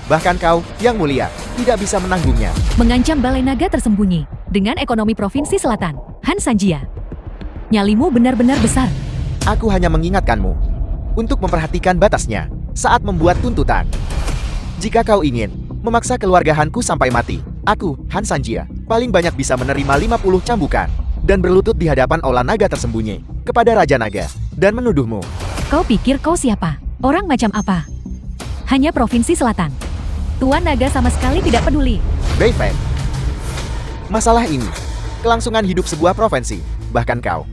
S1: bahkan kau, Yang Mulia, tidak bisa menanggungnya.
S2: Mengancam Balai Naga tersembunyi dengan ekonomi Provinsi Selatan. Han Sanjia. Nyalimu benar-benar besar.
S1: Aku hanya mengingatkanmu untuk memperhatikan batasnya saat membuat tuntutan. Jika kau ingin memaksa keluarga Hanku sampai mati, aku, Han Sanjia, paling banyak bisa menerima 50 cambukan dan berlutut di hadapan Aula Naga tersembunyi kepada Raja Naga dan menuduhmu.
S2: Kau pikir kau siapa? Orang macam apa? Hanya Provinsi Selatan. Tuan Naga sama sekali tidak peduli.
S1: Beifeng. Masalah ini, kelangsungan hidup sebuah provinsi, bahkan kau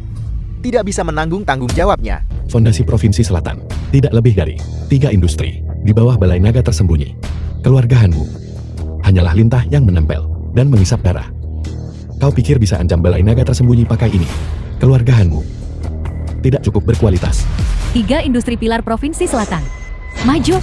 S1: tidak bisa menanggung tanggung jawabnya.
S3: Fondasi Provinsi Selatan tidak lebih dari 3 industri di bawah Balai Naga tersembunyi. Keluarga Hanmu hanyalah lintah yang menempel dan mengisap darah. Kau pikir bisa ancam Balai Naga tersembunyi pakai ini? Keluarga Hanmu tidak cukup berkualitas.
S2: 3 industri pilar Provinsi Selatan. Maju.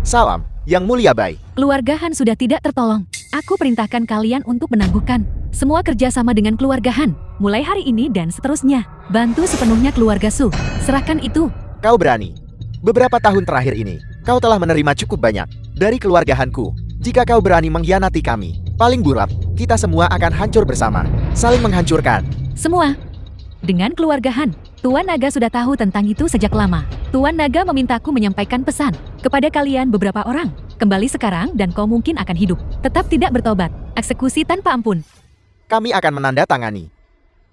S1: Salam, Yang Mulia Bai.
S2: Keluarga Han sudah tidak tertolong. Aku perintahkan kalian untuk menangguhkan semua kerjasama dengan keluarga Han, mulai hari ini dan seterusnya. Bantu sepenuhnya keluarga Su. Serahkan itu.
S1: Kau berani. Beberapa tahun terakhir ini, kau telah menerima cukup banyak dari keluarga Hanku. Jika kau berani mengkhianati kami, paling buruk, kita semua akan hancur bersama. Saling menghancurkan.
S2: Semua. Dengan keluarga Han, Tuan Naga sudah tahu tentang itu sejak lama. Tuan Naga memintaku menyampaikan pesan kepada kalian beberapa orang. Kembali sekarang dan kau mungkin akan hidup. Tetap tidak bertobat. Eksekusi tanpa ampun.
S1: Kami akan menandatangani.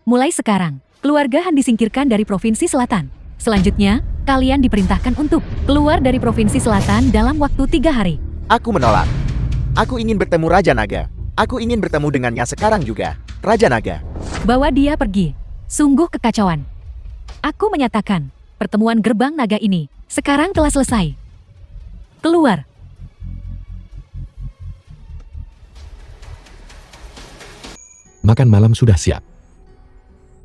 S2: Mulai sekarang, keluarga Han disingkirkan dari Provinsi Selatan. Selanjutnya, kalian diperintahkan untuk keluar dari Provinsi Selatan dalam waktu 3 hari.
S1: Aku menolak. Aku ingin bertemu Raja Naga. Aku ingin bertemu dengannya sekarang juga. Raja Naga.
S2: Bawa dia pergi. Sungguh kekacauan. Aku menyatakan, pertemuan gerbang naga ini sekarang telah selesai. Keluar.
S3: Makan malam sudah siap.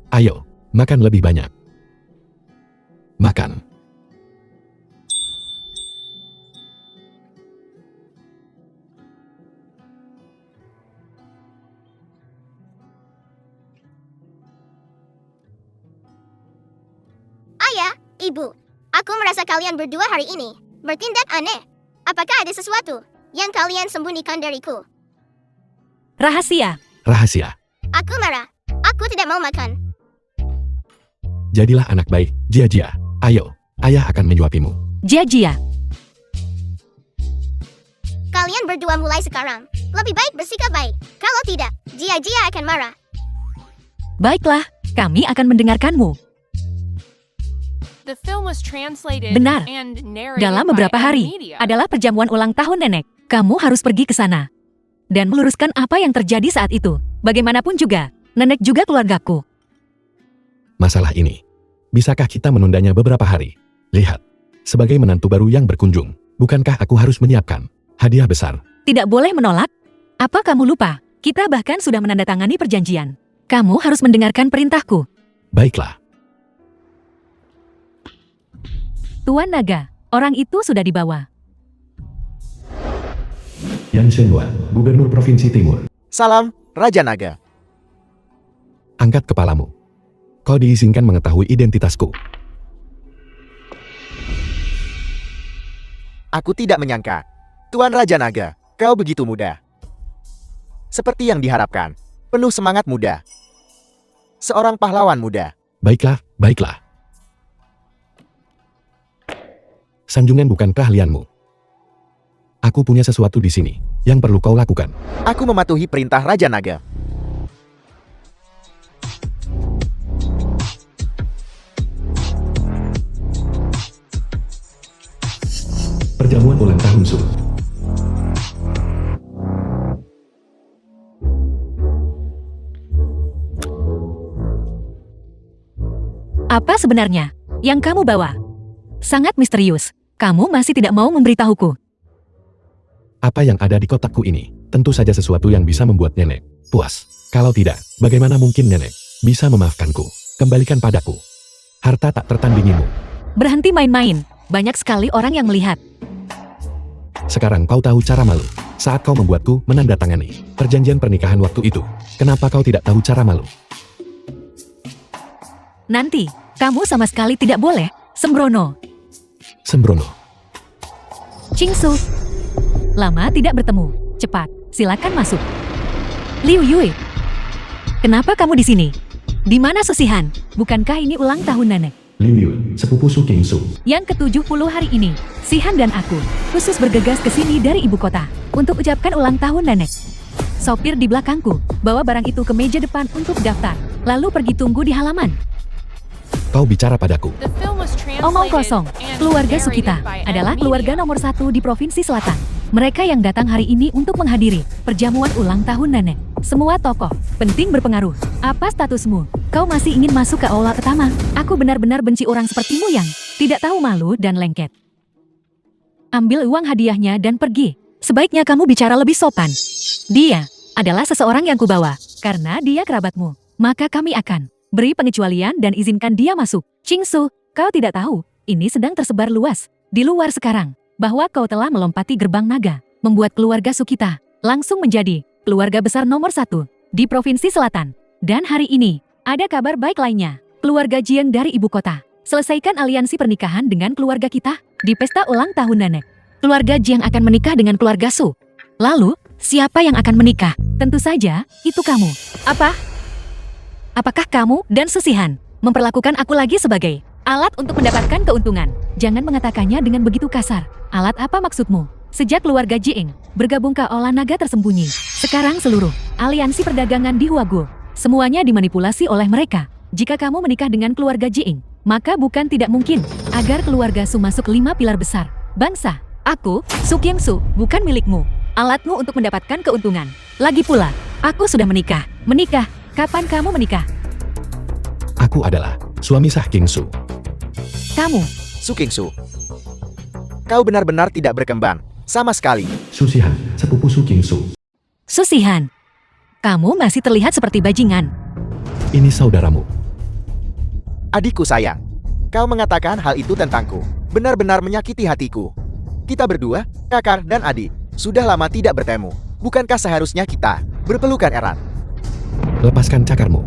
S3: Ayo, makan lebih banyak. Makan.
S4: Ayah, Ibu, aku merasa kalian berdua hari ini bertindak aneh. Apakah ada sesuatu yang kalian sembunyikan dariku?
S2: Rahasia.
S3: Rahasia.
S4: Aku marah. Aku tidak mau makan.
S3: Jadilah anak baik, Jia-Jia. Ayo, ayah akan menyuapimu.
S2: Jia-Jia.
S4: Kalian berdua mulai sekarang lebih baik bersikap baik. Kalau tidak, Jia-Jia akan marah.
S2: Baiklah, kami akan mendengarkanmu.
S5: The film was translated
S2: Benar.
S5: and narrated
S2: Dalam
S5: by
S2: beberapa hari
S5: Media.
S2: adalah perjamuan ulang tahun nenek. Kamu harus pergi ke sana dan meluruskan apa yang terjadi saat itu. Bagaimanapun juga, nenek juga keluargaku.
S3: Masalah ini, bisakah kita menundanya beberapa hari? Lihat, sebagai menantu baru yang berkunjung, bukankah aku harus menyiapkan hadiah besar?
S2: Tidak boleh menolak. Apa kamu lupa? Kita bahkan sudah menandatangani perjanjian. Kamu harus mendengarkan perintahku.
S3: Baiklah,
S2: Tuan Naga, orang itu sudah dibawa.
S3: Yan Shenhua, Gubernur Provinsi Timur.
S1: Salam, Raja Naga.
S3: Angkat kepalamu. Kau diizinkan mengetahui identitasku.
S1: Aku tidak menyangka. Tuan Raja Naga, kau begitu muda. Seperti yang diharapkan. Penuh semangat muda. Seorang pahlawan muda.
S3: Baiklah, baiklah. Sanjungan bukan keahlianmu. Aku punya sesuatu di sini yang perlu kau lakukan.
S1: Aku mematuhi perintah Raja Naga.
S3: Perjamuan ulang tahun Su.
S2: Apa sebenarnya yang kamu bawa? Sangat misterius. Kamu masih tidak mau memberitahuku.
S3: Apa yang ada di kotakku ini, tentu saja sesuatu yang bisa membuat nenek puas. Kalau tidak, bagaimana mungkin nenek bisa memaafkanku? Kembalikan padaku. Harta tak tertandingimu.
S2: Berhenti main-main. Banyak sekali orang yang melihat.
S3: Sekarang kau tahu cara malu. Saat kau membuatku menandatangani perjanjian pernikahan waktu itu, kenapa kau tidak tahu cara malu?
S2: Nanti, kamu sama sekali tidak boleh sembrono.
S3: Sembrono.
S2: Qingsu. Lama tidak bertemu. Cepat, silakan masuk. Liu Yui. Kenapa kamu di sini? Di mana Susihan? Bukankah ini ulang tahun nenek?
S3: Liu Liu, sepupu Su Kingsu.
S2: Yang ke-70 hari ini, Sihan dan aku khusus bergegas ke sini dari ibu kota untuk ucapkan ulang tahun nenek. Sopir di belakangku bawa barang itu ke meja depan untuk daftar, lalu pergi tunggu di halaman.
S3: Kau bicara padaku.
S5: The film was
S2: Omong
S5: translated
S2: kosong,
S5: and
S2: keluarga
S5: narrated
S2: Sukita
S5: by
S2: adalah
S5: M.
S2: keluarga
S5: Media.
S2: nomor 1 di Provinsi Selatan. Mereka yang datang hari ini untuk menghadiri perjamuan ulang tahun nenek. Semua tokoh penting berpengaruh. Apa statusmu? Kau masih ingin masuk ke aula pertama? Aku benar-benar benci orang sepertimu yang tidak tahu malu dan lengket. Ambil uang hadiahnya dan pergi. Sebaiknya kamu bicara lebih sopan. Dia adalah seseorang yang kubawa. Karena dia kerabatmu, maka kami akan beri pengecualian dan izinkan dia masuk. Qingsu, kau tidak tahu, ini sedang tersebar luas di luar sekarang, bahwa kau telah melompati gerbang naga, membuat keluarga Sukita langsung menjadi keluarga besar nomor 1 di Provinsi Selatan. Dan hari ini, ada kabar baik lainnya. Keluarga Jiang dari ibu kota selesaikan aliansi pernikahan dengan keluarga kita di pesta ulang tahun nenek. Keluarga Jiang akan menikah dengan keluarga Su. Lalu, siapa yang akan menikah? Tentu saja, itu kamu. Apa? Apakah kamu dan Susihan memperlakukan aku lagi sebagai alat untuk mendapatkan keuntungan? Jangan mengatakannya dengan begitu kasar. Alat apa maksudmu? Sejak keluarga Jiang bergabung ke Aula Naga Tersembunyi, sekarang seluruh aliansi perdagangan di Huaguo semuanya dimanipulasi oleh mereka. Jika kamu menikah dengan keluarga Jiang, maka bukan tidak mungkin agar keluarga Su masuk 5 pilar besar bangsa. Aku, Su Kingsu, bukan milikmu. Alatmu untuk mendapatkan keuntungan. Lagi pula, aku sudah menikah. Menikah? Kapan kamu menikah?
S3: Aku adalah suami sah Kingsu.
S2: Kamu.
S1: Su Kingsu, kau benar-benar tidak berkembang sama sekali.
S3: Susihan, sepupu Su Kingsu.
S2: Susihan. Kamu masih terlihat seperti bajingan.
S3: Ini saudaramu.
S1: Adikku sayang, kau mengatakan hal itu tentangku. Benar-benar menyakiti hatiku. Kita berdua, kakak dan adik, sudah lama tidak bertemu. Bukankah seharusnya kita berpelukan erat?
S3: Lepaskan cakarmu.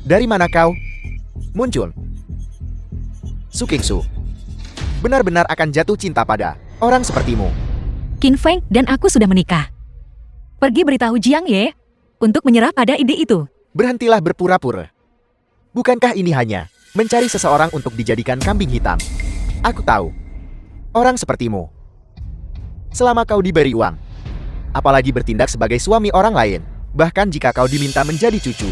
S1: Dari mana kau muncul? Su Kingsu, benar-benar akan jatuh cinta pada orang sepertimu.
S2: Qin Feng dan aku sudah menikah. Pergi beritahu Jiang Ye untuk menyerah pada ide itu.
S1: Berhentilah berpura-pura. Bukankah ini hanya mencari seseorang untuk dijadikan kambing hitam? Aku tahu, orang sepertimu, selama kau diberi uang, apalagi bertindak sebagai suami orang lain, bahkan jika kau diminta menjadi cucu,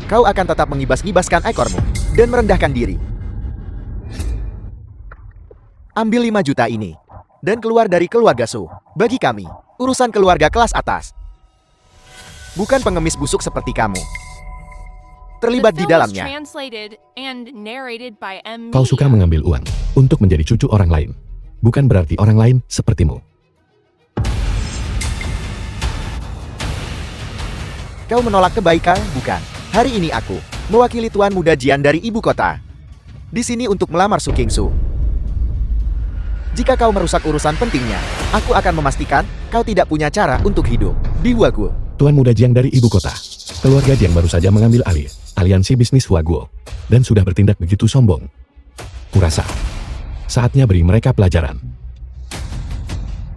S1: kau akan tetap mengibas-ngibaskan ekormu dan merendahkan diri. Ambil 5 juta ini dan keluar dari keluarga Su. Bagi kami, urusan keluarga kelas atas. Bukan pengemis busuk seperti kamu terlibat
S5: The
S1: di
S5: film was
S1: dalamnya.
S5: translated and narrated by M.
S3: Kau suka
S5: Media.
S3: mengambil uang untuk menjadi cucu orang lain. Bukan berarti orang lain sepertimu.
S1: Kau menolak kebaikan, bukan? Hari ini aku mewakili Tuan Muda Jian dari ibu kota. Di sini untuk melamar Su Kingsu. Jika kau merusak urusan pentingnya, aku akan memastikan kau tidak punya cara untuk hidup di Huaguo.
S3: Tuan Muda Jiang dari ibu kota. Keluarga Jiang baru saja mengambil alih aliansi bisnis Huaguo dan sudah bertindak begitu sombong. Kurasa saatnya beri mereka pelajaran.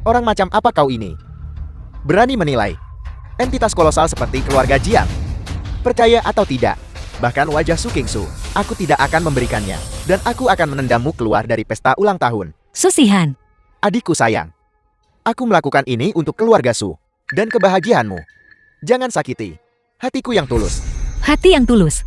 S1: Orang macam apa kau ini? Berani menilai entitas kolosal seperti keluarga Jiang? Percaya atau tidak, bahkan wajah Su Kingsu, aku tidak akan memberikannya. Dan aku akan menendammu keluar dari pesta ulang tahun.
S2: Susihan.
S1: Adikku sayang, aku melakukan ini untuk keluarga Su dan kebahagiaanmu. Jangan sakiti hatiku yang tulus.
S2: Hati yang tulus.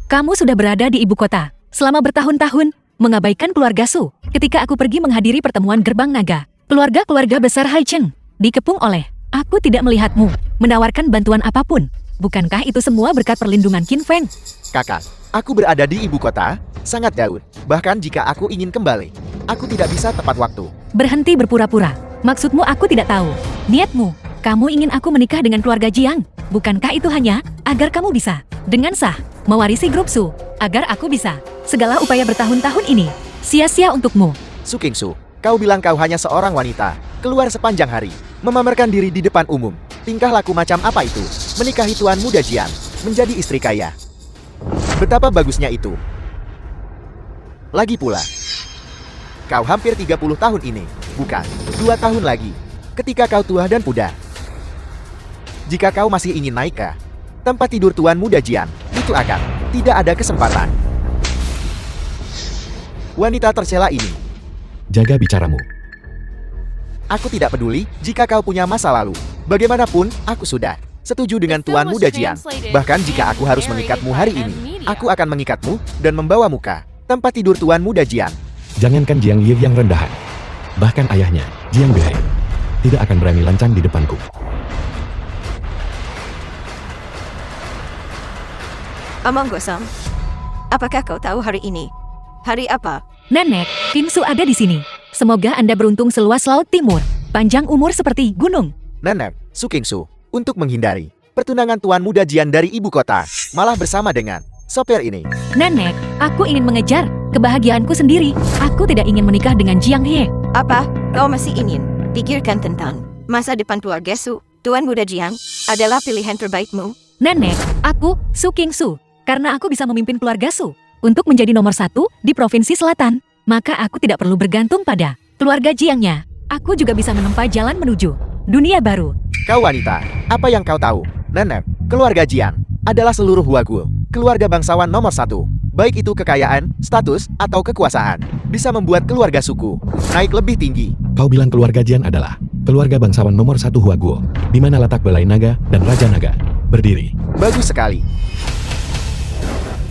S2: Kamu sudah berada di ibu kota selama bertahun-tahun, mengabaikan keluarga Su. Ketika aku pergi menghadiri pertemuan gerbang naga, keluarga-keluarga besar Haicheng dikepung oleh. Aku tidak melihatmu menawarkan bantuan apapun. Bukankah itu semua berkat perlindungan Qin Feng?
S1: Kakak, aku berada di ibu kota sangat jauh. Bahkan jika aku ingin kembali, aku tidak bisa tepat waktu.
S2: Berhenti berpura-pura. Maksudmu aku tidak tahu. Niatmu, kamu ingin aku menikah dengan keluarga Jiang. Bukankah itu hanya agar kamu bisa dengan sah mewarisi grup Su, agar aku bisa. Segala upaya bertahun-tahun ini sia-sia untukmu.
S1: Su Kingsu, kau bilang kau hanya seorang wanita, keluar sepanjang hari, memamerkan diri di depan umum. Tingkah laku macam apa itu? Menikahi Tuan Muda Jian, menjadi istri kaya. Betapa bagusnya itu. Lagi pula, kau hampir 30 tahun ini, bukan 2 tahun lagi, ketika kau tua dan pudar. Jika kau masih ingin naik ke tempat tidur Tuan Muda Jian. Itu akan tidak ada kesempatan. Wanita tercela ini.
S3: Jaga bicaramu.
S1: Aku tidak peduli jika kau punya masa lalu. Bagaimanapun, aku sudah setuju dengan Tuan Muda Jian. Bahkan jika aku harus mengikatmu hari ini, aku akan mengikatmu dan membawamu ke tempat tidur Tuan Muda Jian.
S3: Jangankan Jiang Ye yang rendahan. Bahkan ayahnya, Jiang Behai, tidak akan berani lancang di depanku.
S6: Omong kosong. Apakah kau tahu hari ini? Hari apa?
S2: Nenek, Kinsu ada di sini. Semoga Anda beruntung seluas laut timur. Panjang umur seperti gunung.
S1: Nenek, Su Kingsu, untuk menghindari pertunangan Tuan Muda Jian dari ibu kota, malah bersama dengan sopir ini.
S2: Nenek, aku ingin mengejar kebahagiaanku sendiri. Aku tidak ingin menikah dengan Jiang He.
S6: Apa? Kau masih ingin pikirkan tentang masa depan keluarga Su? Tuan Muda Jiang adalah pilihan terbaikmu.
S2: Nenek, aku Su Kingsu. Karena aku bisa memimpin keluarga Su untuk menjadi nomor 1 di Provinsi Selatan, maka aku tidak perlu bergantung pada keluarga Jiangnya. Aku juga bisa menempa jalan menuju dunia baru.
S1: Kau wanita, apa yang kau tahu? Nenek, keluarga Jian adalah seluruh Huagul, keluarga bangsawan nomor 1. Baik itu kekayaan, status, atau kekuasaan, bisa membuat keluarga suku naik lebih tinggi.
S3: Kau bilang keluarga Jian adalah keluarga bangsawan nomor 1 Huaguo, di mana letak Balai Naga dan Raja Naga berdiri.
S1: Bagus sekali.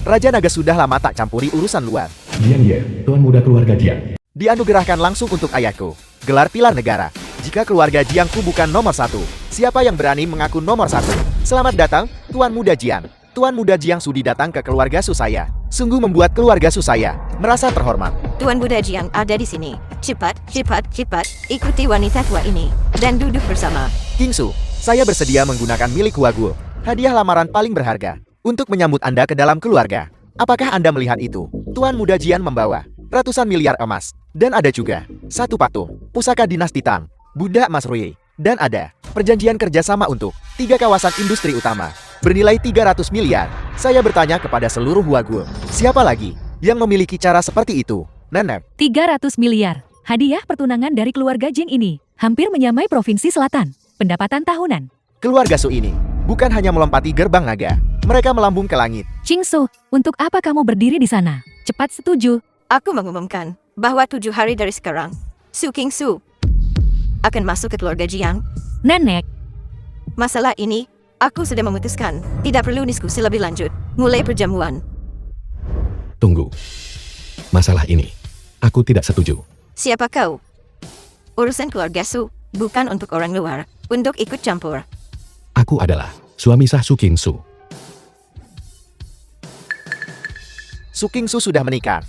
S1: Raja Naga sudah lama tak campuri urusan luar.
S3: Jiang Ye, Tuan Muda keluarga Jiang.
S1: Dianugerahkan langsung untuk ayahku gelar pilar negara. Jika keluarga Jiangku bukan nomor 1, siapa yang berani mengaku nomor 1? Selamat datang, Tuan Muda Jiang. Tuan Muda Jiang sudi datang ke keluarga Su saya. Sungguh membuat keluarga Su saya merasa terhormat.
S6: Tuan Muda Jiang ada di sini. Cepat, cepat, cepat, ikuti wanita tua ini dan duduk bersama.
S1: Kingsu, saya bersedia menggunakan milik Huagul, hadiah lamaran paling berharga, untuk menyambut Anda ke dalam keluarga. Apakah Anda melihat itu? Tuan Muda Jian membawa ratusan miliar emas, dan ada juga satu patung pusaka dinasti Tang, Buddha Emas Rui, dan ada perjanjian kerjasama untuk 3 kawasan industri utama bernilai 300 miliar. Saya bertanya kepada seluruh Huagul, siapa lagi yang memiliki cara seperti itu? Nenek,
S2: 300 miliar. Hadiah pertunangan dari keluarga Jing ini hampir menyamai Provinsi Selatan. Pendapatan tahunan.
S1: keluarga Su ini bukan hanya melompati gerbang naga, mereka melambung ke langit.
S2: Qingsu, untuk apa kamu berdiri di sana? Cepat setuju.
S6: Aku mengumumkan bahwa 7 hari dari sekarang, Su Kingsu akan masuk ke keluarga Jiang.
S2: Nenek,
S6: Masalah ini, aku sudah memutuskan. Tidak perlu diskusi lebih lanjut. Mulai perjamuan.
S3: Tunggu. Masalah ini, aku tidak setuju.
S6: Siapa kau? Urusan keluarga Su bukan untuk orang luar, untuk ikut campur.
S3: Aku adalah suami sah Su Kingsu.
S1: Su Kingsu sudah menikah.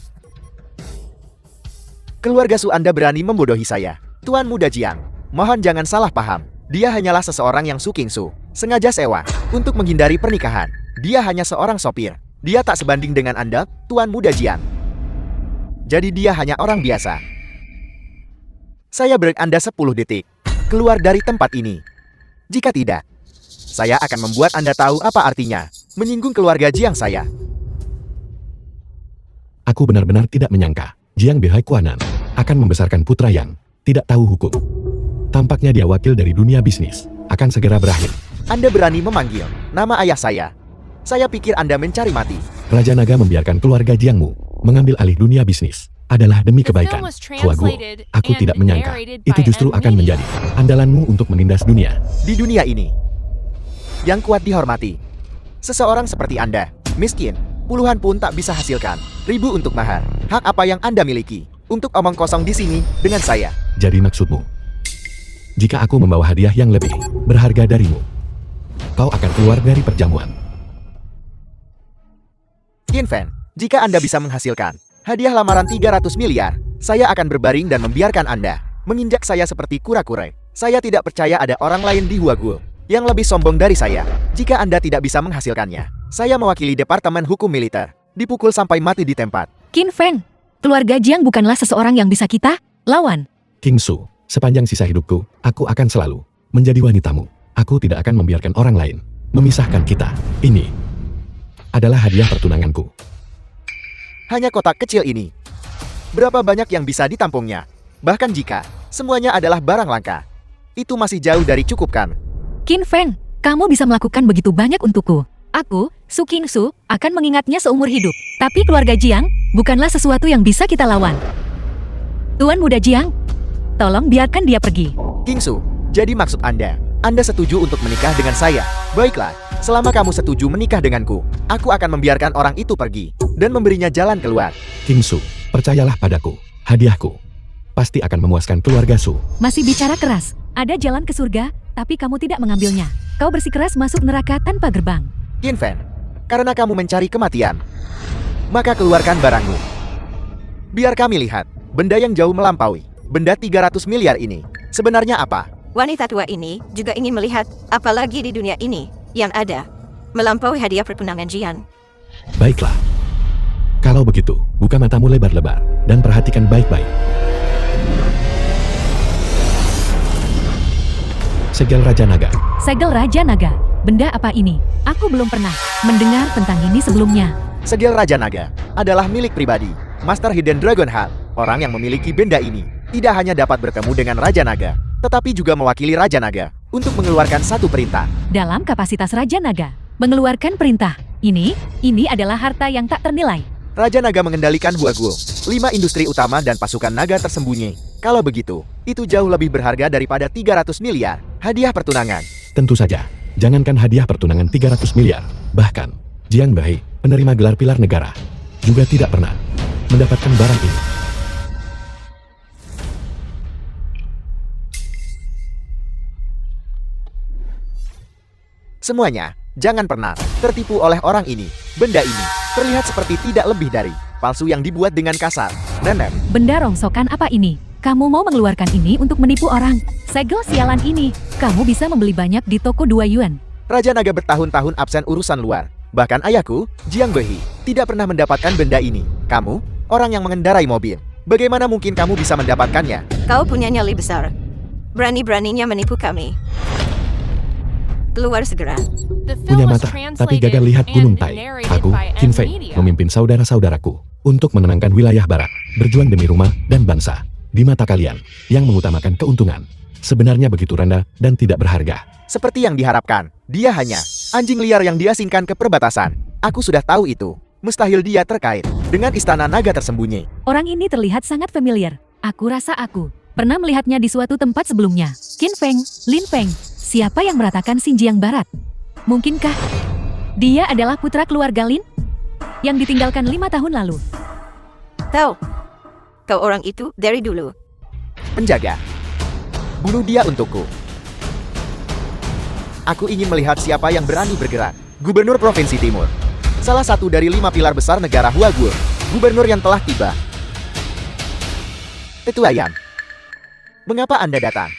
S1: Keluarga Su Anda berani membodohi saya. Tuan Muda Jiang, mohon jangan salah paham. Dia hanyalah seseorang yang Su Kingsu sengaja sewa untuk menghindari pernikahan. Dia hanya seorang sopir. Dia tak sebanding dengan Anda, Tuan Muda Jiang. Jadi dia hanya orang biasa. Saya beri Anda 10 detik. Keluar dari tempat ini. Jika tidak, saya akan membuat Anda tahu apa artinya menyinggung keluarga Jiang saya.
S3: Aku benar-benar tidak menyangka Jiang Behai Kuanan akan membesarkan putra yang tidak tahu hukum. Tampaknya dia wakil dari dunia bisnis, akan segera berakhir.
S1: Anda berani memanggil nama ayah saya. Saya pikir Anda mencari mati.
S3: Raja Naga membiarkan keluarga Jiangmu mengambil alih dunia bisnis adalah demi kebaikan. Huaguo, aku tidak menyangka itu justru akan menjadi andalanmu untuk menindas dunia.
S1: Di dunia ini, yang kuat dihormati. Seseorang seperti Anda, miskin, puluhan pun tak bisa hasilkan. Ribu untuk mahar. Hak apa yang Anda miliki untuk omong kosong di sini dengan saya?
S3: Jadi maksudmu, jika aku membawa hadiah yang lebih berharga darimu, kau akan keluar dari perjamuan.
S1: Qin Fen, jika Anda bisa menghasilkan hadiah lamaran 300 miliar, saya akan berbaring dan membiarkan Anda menginjak saya seperti kura-kura. Saya tidak percaya ada orang lain di Huagul yang lebih sombong dari saya. Jika Anda tidak bisa menghasilkannya, saya mewakili Departemen Hukum Militer, dipukul sampai mati di tempat.
S2: Qin Feng, keluarga Jiang bukanlah seseorang yang bisa kita lawan.
S3: Kingsu, sepanjang sisa hidupku, aku akan selalu menjadi wanitamu. Aku tidak akan membiarkan orang lain memisahkan kita. Ini adalah hadiah pertunanganku.
S1: Hanya kotak kecil ini. Berapa banyak yang bisa ditampungnya? Bahkan jika semuanya adalah barang langka, itu masih jauh dari cukup kan?
S2: Qin Feng, kamu bisa melakukan begitu banyak untukku. Aku, Su Qingsu, akan mengingatnya seumur hidup. Tapi keluarga Jiang bukanlah sesuatu yang bisa kita lawan. Tuan Muda Jiang, tolong biarkan dia pergi.
S1: Qingsu, jadi maksud Anda setuju untuk menikah dengan saya? Baiklah, selama kamu setuju menikah denganku, aku akan membiarkan orang itu pergi dan memberinya jalan keluar.
S3: Qingsu, percayalah padaku. Hadiahku pasti akan memuaskan keluarga Su.
S2: Masih bicara keras. Ada jalan ke surga, tapi kamu tidak mengambilnya. Kau bersikeras masuk neraka tanpa gerbang.
S1: Qin Fen, karena kamu mencari kematian, maka keluarkan barangmu. Biar kami lihat, benda yang jauh melampaui, benda 300 miliar ini, sebenarnya apa?
S6: Wanita tua ini juga ingin melihat apalagi di dunia ini yang ada melampaui hadiah pertunangan Jian.
S3: Baiklah. Kalau begitu, buka matamu lebar-lebar dan perhatikan baik-baik. Segel Raja Naga.
S2: Segel Raja Naga. Benda apa ini? Aku belum pernah mendengar tentang ini sebelumnya.
S1: Segel Raja Naga adalah milik pribadi Master Hidden Dragon Heart. Orang yang memiliki benda ini tidak hanya dapat bertemu dengan Raja Naga, tetapi juga mewakili Raja Naga untuk mengeluarkan satu perintah.
S2: Dalam kapasitas Raja Naga, mengeluarkan perintah. Ini adalah harta yang tak ternilai.
S1: Raja Naga mengendalikan Huaguo, 5 industri utama dan pasukan naga tersembunyi. Kalau begitu, itu jauh lebih berharga daripada 300 miliar hadiah pertunangan.
S3: Tentu saja, jangankan hadiah pertunangan 300 miliar, bahkan Jiang Bai, penerima gelar pilar negara, juga tidak pernah mendapatkan barang ini.
S1: Semuanya, jangan pernah tertipu oleh orang ini. Benda ini terlihat seperti tidak lebih dari palsu yang dibuat dengan kasar. Nenek,
S2: Benda rongsokan apa ini? Kamu mau mengeluarkan ini untuk menipu orang? Segel sialan ini, kamu bisa membeli banyak di toko 2 yuan.
S1: Raja Naga bertahun-tahun absen urusan luar. Bahkan ayahku, Jiang Behi, tidak pernah mendapatkan benda ini. Kamu, orang yang mengendarai mobil. Bagaimana mungkin kamu bisa mendapatkannya?
S6: Kau punya nyali besar. Berani-beraninya menipu kami. Keluar segera.
S5: The
S3: Punya
S5: film was
S3: mata, tapi
S5: translated
S3: gagal lihat Gunung
S5: and
S3: Tai.
S5: narrated
S3: Aku,
S5: by
S3: Qin
S5: M
S3: Fei,
S5: Media.
S3: memimpin saudara-saudaraku untuk menenangkan wilayah barat, berjuang demi rumah dan bangsa. Di mata kalian, yang mengutamakan keuntungan, sebenarnya begitu rendah dan tidak berharga.
S1: Seperti yang diharapkan, dia hanya anjing liar yang diasingkan ke perbatasan. Aku sudah tahu itu. Mustahil dia terkait dengan istana naga tersembunyi.
S2: Orang ini terlihat sangat familiar. Aku rasa aku pernah melihatnya di suatu tempat sebelumnya. Qin Feng, Lin Feng, siapa yang meratakan Xinjiang Barat? Mungkinkah dia adalah putra keluarga Lin yang ditinggalkan 5 tahun lalu?
S6: Tahu, kau orang itu dari dulu.
S1: Penjaga, bunuh dia untukku. Aku ingin melihat siapa yang berani bergerak. Gubernur Provinsi Timur, salah satu dari 5 pilar besar negara Huaguo. Gubernur yang telah tiba. Tetua Yan, mengapa Anda datang?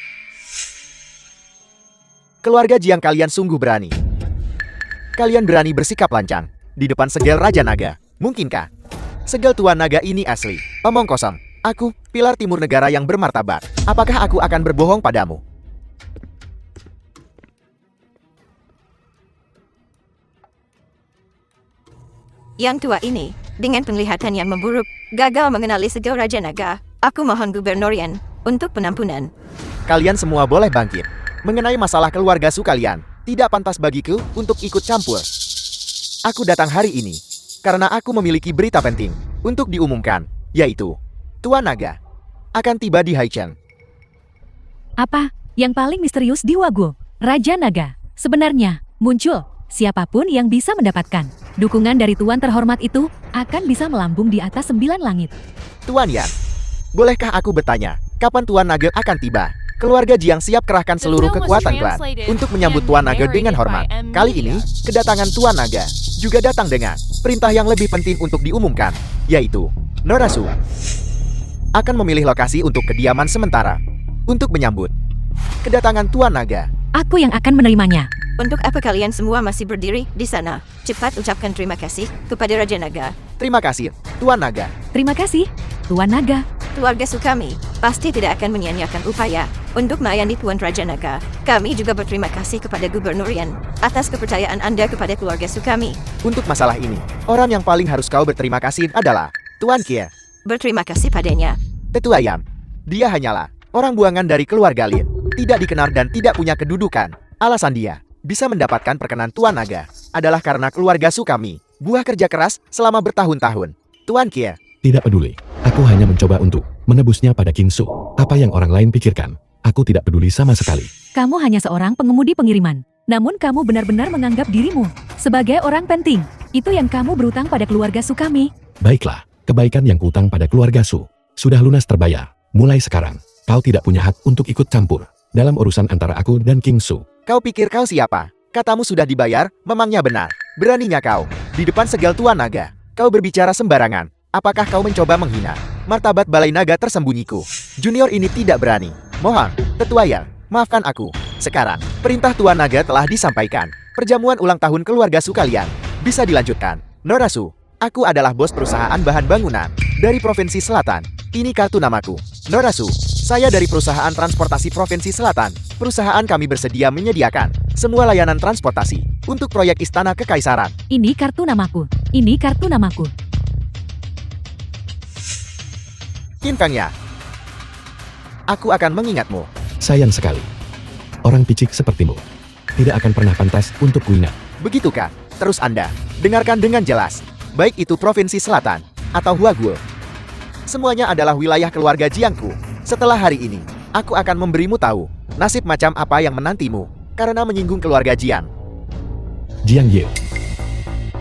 S1: Keluarga Jiang kalian sungguh berani. Kalian berani bersikap lancang di depan segel Raja Naga. Mungkinkah segel Tuan Naga ini asli? Omong kosong. Aku, pilar timur negara yang bermartabat. Apakah aku akan berbohong padamu?
S6: Yang tua ini, dengan penglihatan yang memburuk, gagal mengenali segel Raja Naga. Aku mohon Gubernur Yan untuk penampunan.
S1: Kalian semua boleh bangkit. Mengenai masalah keluarga Su kalian, tidak pantas bagiku untuk ikut campur. Aku datang hari ini karena aku memiliki berita penting untuk diumumkan, yaitu Tuan Naga akan tiba di Haicheng.
S2: Apa yang paling misterius di Huaguo? Raja Naga sebenarnya muncul. Siapapun yang bisa mendapatkan dukungan dari Tuan terhormat itu akan bisa melambung di atas 9 langit.
S1: Tuan Yan, bolehkah aku bertanya, kapan Tuan Naga akan tiba? Keluarga Jiang siap kerahkan seluruh kekuatan klan untuk menyambut Tuan Naga dengan hormat. Kali ini, kedatangan Tuan Naga juga datang dengan perintah yang lebih penting untuk diumumkan, yaitu Norasu akan memilih lokasi untuk kediaman sementara untuk menyambut kedatangan Tuan Naga.
S2: Aku yang akan menerimanya.
S6: Untuk apa kalian semua masih berdiri di sana? Cepat ucapkan terima kasih kepada Raja Naga.
S1: Terima kasih, Tuan Naga.
S2: Terima kasih, Tuan Naga.
S6: Keluarga Sukami pasti tidak akan menyia-nyiakan upaya untuk melayani Tuan Raja Naga. Kami juga berterima kasih kepada Gubernur Yan atas kepercayaan Anda kepada keluarga Sukami.
S1: Untuk masalah ini, orang yang paling harus kau berterima kasih adalah Tuan Kie.
S6: Berterima kasih padanya.
S1: Tetua Yan, dia hanyalah orang buangan dari keluarga Lin. Tidak dikenal dan tidak punya kedudukan. Alasan dia bisa mendapatkan perkenan Tuan Naga adalah karena keluarga Su kami. Buah kerja keras selama bertahun-tahun. Tuan Kie,
S3: Tidak peduli. Aku hanya mencoba untuk menebusnya pada King Su. Apa yang orang lain pikirkan, aku tidak peduli sama sekali.
S2: Kamu hanya seorang pengemudi pengiriman. Namun kamu benar-benar menganggap dirimu sebagai orang penting. Itu yang kamu berutang pada keluarga Su kami.
S3: Baiklah, kebaikan yang kuutang pada keluarga Su sudah lunas terbayar. Mulai sekarang, kau tidak punya hak untuk ikut campur dalam urusan antara aku dan King Su.
S1: kau pikir kau siapa? Katamu sudah dibayar, memangnya benar. Beraninya kau, di depan segel Tuan Naga, kau berbicara sembarangan. Apakah kau mencoba menghina martabat Balai Naga tersembunyiku? Junior ini tidak berani. Mohon, Tetua Yang, maafkan aku. Sekarang, perintah Tuan Naga telah disampaikan. Perjamuan ulang tahun keluarga Su kalian bisa dilanjutkan. Nora Su, aku adalah bos perusahaan bahan bangunan dari Provinsi Selatan. Ini kartu namaku. Nora Su, saya dari perusahaan transportasi Provinsi Selatan. Perusahaan kami bersedia menyediakan semua layanan transportasi untuk proyek Istana Kekaisaran.
S2: Ini kartu namaku. Ini kartu namaku.
S1: Qin Feng ya, aku akan mengingatmu.
S3: Sayang sekali. Orang picik sepertimu tidak akan pernah pantas untuk kuingat.
S1: Begitukah? Terus Anda, dengarkan dengan jelas. Baik itu Provinsi Selatan atau Huaguo. Semuanya adalah wilayah keluarga Jiangku. Setelah hari ini, aku akan memberimu tahu nasib macam apa yang menantimu karena menyinggung keluarga Jiang.
S3: Jiang Ye,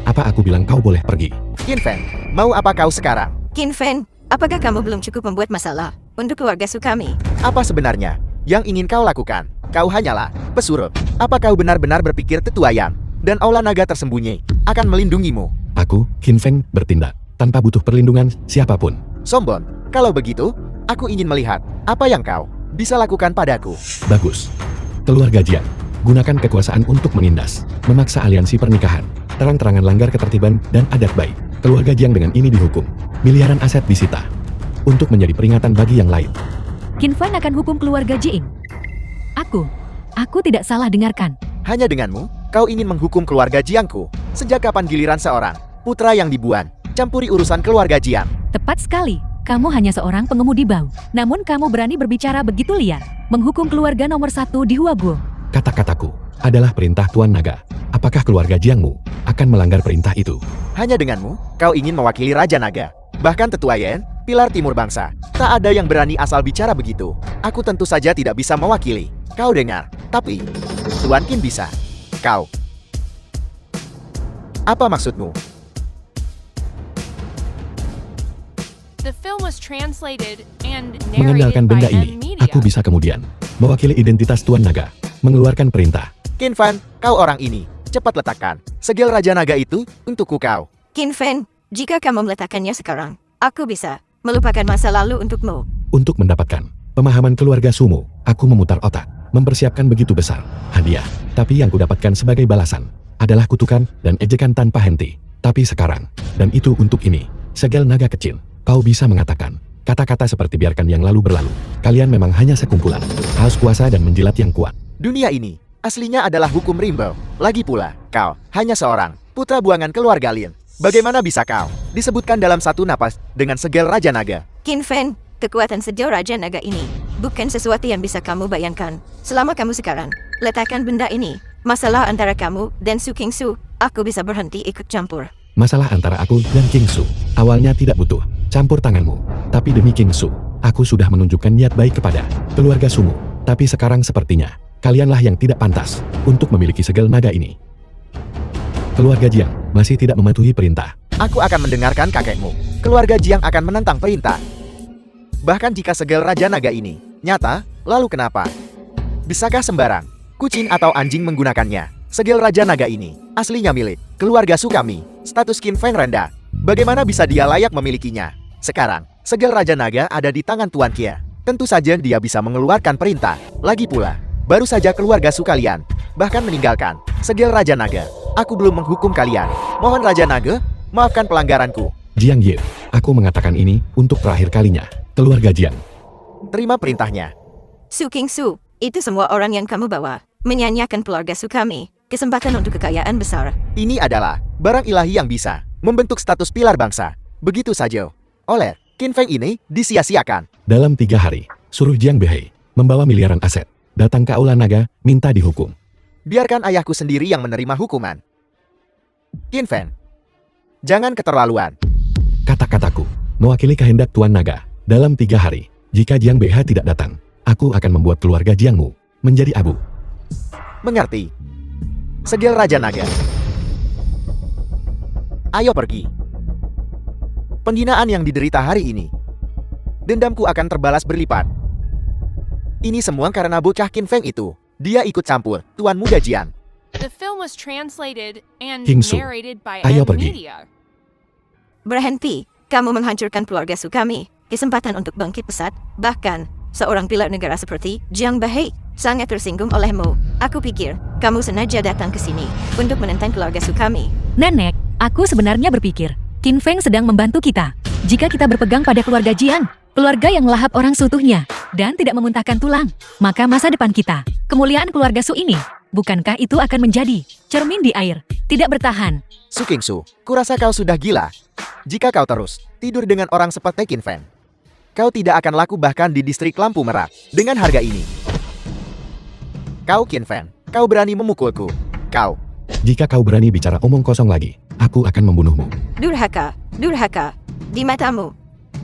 S3: apa aku bilang kau boleh pergi?
S1: Qin Feng, mau apa kau sekarang?
S6: Qin Feng, apakah kamu belum cukup membuat masalah untuk keluarga Su kami?
S1: Apa sebenarnya yang ingin kau lakukan? Kau hanyalah pesuruh. Apa kau benar-benar berpikir Tetua Yang dan Aula Naga tersembunyi akan melindungimu?
S3: Aku, Qin Feng, bertindak tanpa butuh perlindungan siapapun.
S1: Sombong. Kalau begitu, aku ingin melihat apa yang kau bisa lakukan padaku.
S3: Bagus. Keluarga Jiang, gunakan kekuasaan untuk menindas, memaksa aliansi pernikahan, terang-terangan langgar ketertiban dan adat baik. Keluarga Jiang dengan ini dihukum. Miliaran aset disita. Untuk menjadi peringatan bagi yang lain.
S2: Qin Feng akan hukum keluarga Jiing. Aku tidak salah dengarkan.
S1: Hanya denganmu, kau ingin menghukum keluarga Jiangku. Sejak kapan giliran seorang putra yang dibuan campuri urusan keluarga Jiang?
S2: Tepat sekali. Kamu hanya seorang pengemudi bau. Namun kamu berani berbicara begitu liar. Menghukum keluarga nomor 1 di Huaguo.
S3: Kata-kataku adalah perintah Tuan Naga. Apakah keluarga Jiangmu akan melanggar perintah itu?
S1: Hanya denganmu, kau ingin mewakili Raja Naga. Bahkan Tetua Yen, pilar timur bangsa. Tak ada yang berani asal bicara begitu. Aku tentu saja tidak bisa mewakili. Kau dengar, tapi Tuan Qin bisa. Kau. Apa maksudmu?
S5: The film was translated and
S3: Mengandalkan
S5: narrated by
S3: benda
S5: M
S3: ini,
S5: Media.
S3: aku bisa kemudian mewakili identitas Tuan Naga, mengeluarkan perintah.
S1: Qin Fan, kau orang ini. Cepat letakkan segel Raja Naga itu untukku kau.
S6: Qin Feng, jika kamu meletakkannya sekarang, aku bisa melupakan masa lalu untukmu.
S3: Untuk mendapatkan pemahaman keluarga Sumo, aku memutar otak, mempersiapkan begitu besar hadiah. Tapi yang kudapatkan sebagai balasan adalah kutukan dan ejekan tanpa henti. Tapi sekarang, dan itu untuk ini, segel naga kecil, kau bisa mengatakan kata-kata seperti biarkan yang lalu berlalu. Kalian memang hanya sekumpulan haus kuasa dan menjilat yang kuat.
S1: Dunia ini aslinya adalah hukum rimba. Lagi pula, kau hanya seorang putra buangan keluarga Lin. Bagaimana bisa kau disebutkan dalam satu napas dengan segel Raja Naga?
S6: Qin Feng, kekuatan segel Raja Naga ini bukan sesuatu yang bisa kamu bayangkan. Selama kamu sekarang letakkan benda ini, masalah antara kamu dan Su King Su, aku bisa berhenti ikut campur.
S3: Masalah antara aku dan King Su awalnya tidak butuh campur tanganmu. Tapi demi King Su, aku sudah menunjukkan niat baik kepada keluarga Sumo. Tapi sekarang sepertinya kalianlah yang tidak pantas untuk memiliki segel naga ini. Keluarga Jiang masih tidak mematuhi perintah.
S1: Aku akan mendengarkan kakekmu. Keluarga Jiang akan menentang perintah. Bahkan jika segel Raja Naga ini nyata, lalu kenapa? Bisakah sembarang kucing atau anjing menggunakannya? Segel Raja Naga ini aslinya milik keluarga Su kami. Status Qin Feng rendah. Bagaimana bisa dia layak memilikinya? Sekarang, segel Raja Naga ada di tangan Tuan Kia. Tentu saja dia bisa mengeluarkan perintah. Lagi pula, baru saja keluarga Su kalian bahkan meninggalkan segel Raja Naga. Aku belum menghukum kalian. Mohon Raja Naga, maafkan pelanggaranku.
S3: Jiang Ye, aku mengatakan ini untuk terakhir kalinya. Keluarga Jiang,
S1: Terima perintahnya.
S6: Su King Su, itu semua orang yang kamu bawa, menyanyiakan keluarga Su kami, kesempatan untuk kekayaan besar.
S1: Ini adalah barang ilahi yang bisa membentuk status pilar bangsa. Begitu saja. Oleh Qin Feng ini disia-siakan.
S3: dalam 3 hari, suruh Jiang Behei membawa miliaran aset, datang ke Aula Naga, minta dihukum.
S1: Biarkan ayahku sendiri yang menerima hukuman. Qin Feng, jangan keterlaluan.
S3: Kata-kataku mewakili kehendak Tuan Naga. Dalam 3 hari, jika Jiang BH tidak datang, aku akan membuat keluarga Jiangmu menjadi abu.
S1: Mengerti? Segel Raja Naga. Ayo pergi. Penghinaan yang diderita hari ini, dendamku akan terbalas berlipat. Ini semua karena bocah Qin Feng itu. Dia ikut campur, Tuan Muda Jian.
S5: The film was translated and
S3: Hingsu,
S5: narrated by
S3: ayo
S5: M
S3: pergi.
S5: Media.
S6: Berhenti. Kamu menghancurkan keluarga Su kami. Kesempatan untuk bangkit pesat. Bahkan, seorang pilar negara seperti Jiang Bahai sangat tersinggung olehmu. Aku pikir, kamu sengaja datang ke sini untuk menentang keluarga Su kami.
S2: Nenek, aku sebenarnya berpikir, Qin Feng sedang membantu kita. Jika kita berpegang pada keluarga Jiang, keluarga yang melahap orang seutuhnya, dan tidak memuntahkan tulang, maka masa depan kita, kemuliaan keluarga Su ini, bukankah itu akan menjadi cermin di air, tidak bertahan?
S1: Su Qingsu, kurasa kau sudah gila. Jika kau terus tidur dengan orang seperti Qin Feng, kau tidak akan laku bahkan di distrik lampu merah dengan harga ini. Kau Qin Feng, kau berani memukulku. Kau.
S3: Jika kau berani bicara omong kosong lagi, aku akan membunuhmu.
S6: Durhaka, durhaka. Di matamu.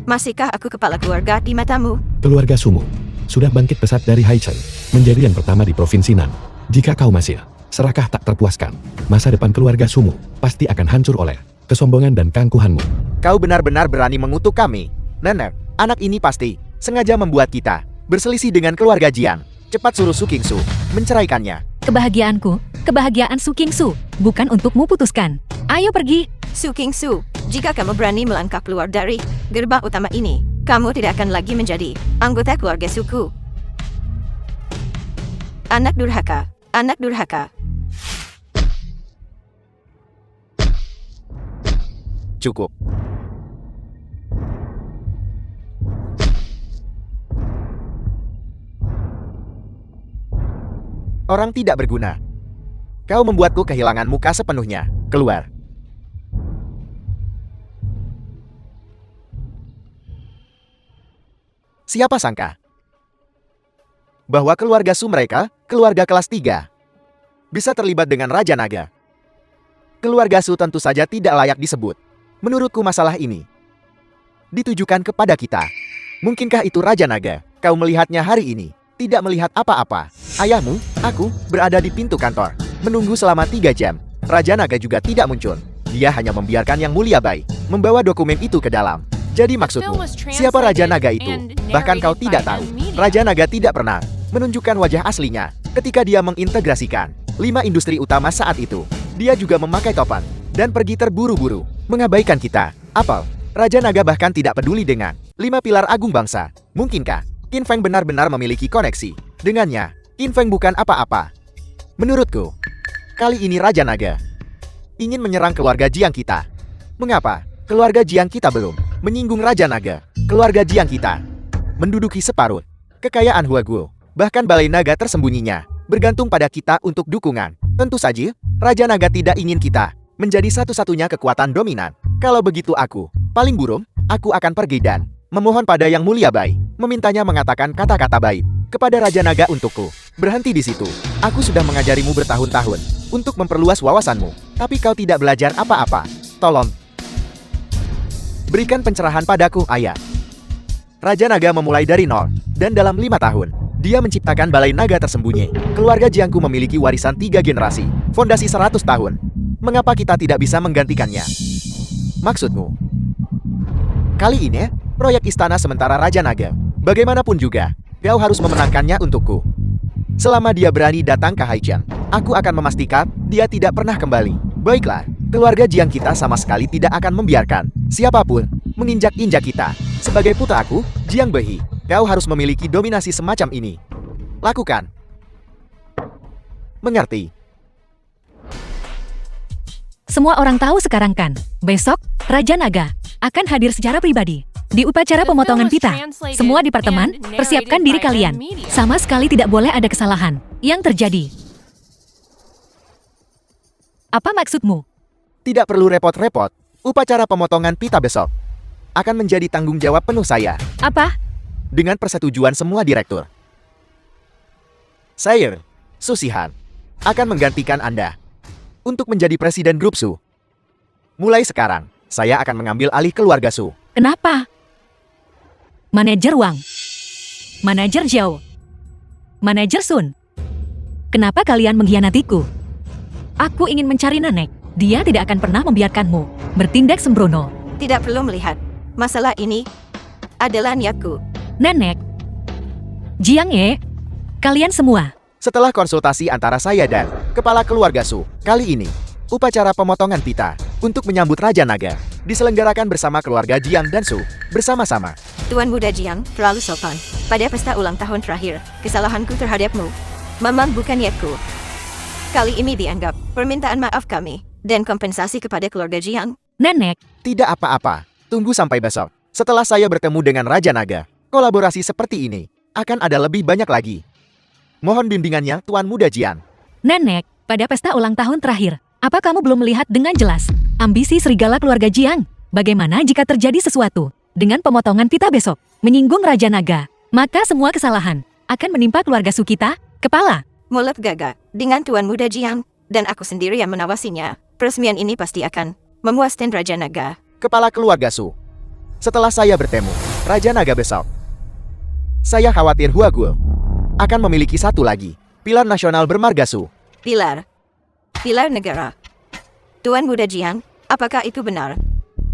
S6: Masihkah aku kepala keluarga di matamu?
S3: Keluarga Sumu sudah bangkit pesat dari Haicheng, menjadi yang pertama di Provinsi Nan. Jika kau masih serakah tak terpuaskan, masa depan keluarga Sumu pasti akan hancur oleh kesombongan dan keangkuhanmu.
S1: Kau benar-benar berani mengutuk kami. Nenek, anak ini pasti sengaja membuat kita berselisih dengan keluarga Jiang. Cepat suruh Su Qingsu menceraikannya.
S2: Kebahagiaanku, kebahagiaan Su Qingsu, bukan untukmu putuskan. Ayo pergi.
S6: Su Qingsu, jika kamu berani melangkah keluar dari gerbang utama ini, kamu tidak akan lagi menjadi anggota keluarga suku. Anak durhaka, anak durhaka.
S1: Cukup. Orang tidak berguna. Kau membuatku kehilangan muka sepenuhnya. Keluar. Siapa sangka bahwa keluarga Su mereka, keluarga kelas 3, bisa terlibat dengan Raja Naga. Keluarga Su tentu saja tidak layak disebut. Menurutku masalah ini ditujukan kepada kita. Mungkinkah itu Raja Naga? Kau melihatnya hari ini, tidak melihat apa-apa. Ayahmu, aku, berada di pintu kantor, menunggu selama 3 jam. Raja Naga juga tidak muncul. Dia hanya membiarkan Yang Mulia Bai membawa dokumen itu ke dalam. Jadi maksudmu, siapa Raja Naga itu? Bahkan kau tidak tahu. Raja Naga tidak pernah menunjukkan wajah aslinya ketika dia mengintegrasikan 5 industri utama saat itu. Dia juga memakai topan dan pergi terburu-buru, mengabaikan kita. Apel, Raja Naga bahkan tidak peduli dengan 5 pilar agung bangsa. Mungkinkah Qin Feng benar-benar memiliki koneksi dengannya? Qin Feng bukan apa-apa. Menurutku, kali ini Raja Naga ingin menyerang keluarga Jiang kita. Mengapa keluarga Jiang kita belum menyinggung Raja Naga? Keluarga Jiang kita menduduki separuh kekayaan Huaguo. Bahkan balai naga tersembunyinya bergantung pada kita untuk dukungan. Tentu saja, Raja Naga tidak ingin kita menjadi satu-satunya kekuatan dominan. Kalau begitu paling burung, aku akan pergi dan memohon pada Yang Mulia Bai, memintanya mengatakan kata-kata baik kepada Raja Naga untukku. Berhenti di situ. Aku sudah mengajarimu bertahun-tahun untuk memperluas wawasanmu, tapi kau tidak belajar apa-apa. Tolong berikan pencerahan padaku, ayah. Raja Naga memulai dari nol, dan dalam 5 tahun, dia menciptakan balai naga tersembunyi. Keluarga Jiangku memiliki warisan 3 generasi, fondasi 100 tahun. Mengapa kita tidak bisa menggantikannya? Maksudmu? Kali ini, proyek istana sementara Raja Naga. Bagaimanapun juga, kau harus memenangkannya untukku. Selama dia berani datang ke Haicheng, aku akan memastikan dia tidak pernah kembali. Baiklah, keluarga Jiang kita sama sekali tidak akan membiarkan siapapun menginjak-injak kita. Sebagai putraku, Jiang Behi, kau harus memiliki dominasi semacam ini. Lakukan. Mengerti?
S2: Semua orang tahu sekarang kan, besok, Raja Naga akan hadir secara pribadi. Di upacara pemotongan pita, semua departemen, persiapkan diri kalian. Sama sekali tidak boleh ada kesalahan yang terjadi. Apa maksudmu?
S1: Tidak perlu repot-repot. Upacara pemotongan pita besok akan menjadi tanggung jawab penuh saya.
S2: Apa?
S1: Dengan persetujuan semua direktur. Sire, Su Shihan, akan menggantikan Anda untuk menjadi presiden grup Su. Mulai sekarang, saya akan mengambil alih keluarga Su.
S2: Kenapa? Manajer Wang. Manajer Zhao. Manajer Sun. Kenapa kalian mengkhianatiku? Aku ingin mencari nenek. Dia tidak akan pernah membiarkanmu bertindak sembrono.
S6: Tidak perlu melihat. Masalah ini adalah niatku.
S2: Nenek. Jiang Ye. Kalian semua.
S1: Setelah konsultasi antara saya dan kepala keluarga Su, kali ini, upacara pemotongan pita untuk menyambut Raja Naga diselenggarakan bersama keluarga Jiang dan Su bersama-sama.
S6: Tuan Muda Jiang terlalu sopan. Pada pesta ulang tahun terakhir, kesalahanku terhadapmu memang bukan niatku. Kali ini dianggap permintaan maaf kami dan kompensasi kepada keluarga Jiang.
S2: Nenek.
S1: Tidak apa-apa, tunggu sampai besok. Setelah saya bertemu dengan Raja Naga, kolaborasi seperti ini akan ada lebih banyak lagi. Mohon bimbingannya, Tuan Muda Jiang.
S2: Nenek, pada pesta ulang tahun terakhir, apa kamu belum melihat dengan jelas ambisi serigala keluarga Jiang? Bagaimana jika terjadi sesuatu dengan pemotongan pita besok menyinggung Raja Naga? Maka semua kesalahan akan menimpa keluarga Su kita, kepala.
S6: Mulut gagak dengan Tuan Muda Jiang dan aku sendiri yang menawasinya. Peresmian ini pasti akan memuaskan Raja Naga.
S1: Kepala keluarga Su. Setelah saya bertemu Raja Naga besok, saya khawatir Huagul akan memiliki satu lagi pilar nasional bermarga Su.
S6: Pilar negara. Tuan Muda Jiang, apakah itu benar?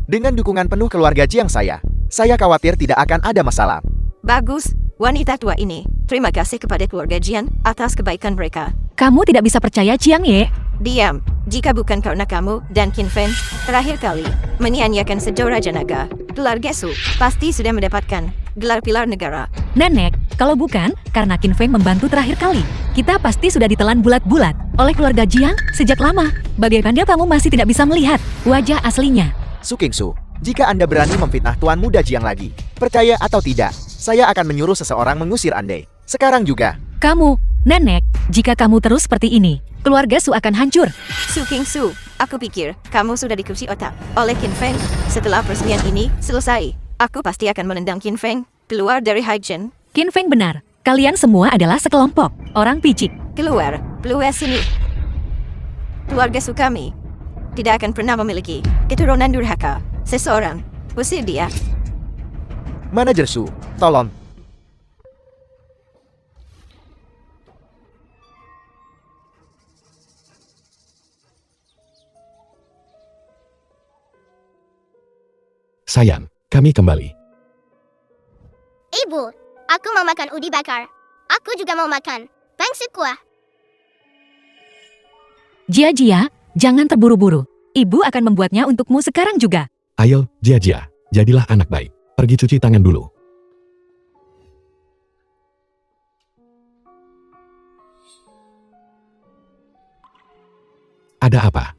S1: Dengan dukungan penuh keluarga Jiang saya khawatir tidak akan ada masalah.
S6: Bagus, wanita tua ini. Terima kasih kepada keluarga Jiang atas kebaikan mereka.
S2: Kamu tidak bisa percaya Jiang Ye.
S6: Diam, jika bukan karena kamu dan Qin Feng terakhir kali menyanyiakan sejauh Raja Naga, keluarga Su pasti sudah mendapatkan gelar pilar negara.
S2: Nenek, kalau bukan karena Qin Feng membantu terakhir kali, kita pasti sudah ditelan bulat-bulat oleh keluarga Jiang sejak lama. Bagaimana kamu masih tidak bisa melihat wajah aslinya?
S1: Su Qingsu, jika Anda berani memfitnah Tuan Muda Jiang lagi, percaya atau tidak, saya akan menyuruh seseorang mengusir Anda. Sekarang juga.
S2: Kamu, Nenek, jika kamu terus seperti ini, keluarga Su akan hancur.
S6: Su Qingsu, aku pikir kamu sudah dikunci otak oleh Qin Feng. Setelah peresmian ini selesai, aku pasti akan menendang Qin Feng keluar dari Haichen.
S2: Qin Feng benar. Kalian semua adalah sekelompok orang picik.
S6: Keluar sini. Keluarga Su kami tidak akan pernah memiliki keturunan durhaka. Seseorang, usir dia.
S1: Manajer Su, tolong.
S3: Sayang, kami kembali.
S4: Ibu, aku mau makan udi bakar. Aku juga mau makan pangsit kuah.
S2: Jia, jangan terburu-buru. Ibu akan membuatnya untukmu sekarang juga.
S3: Ayo, Jia, jadilah anak baik. Pergi cuci tangan dulu. Ada apa?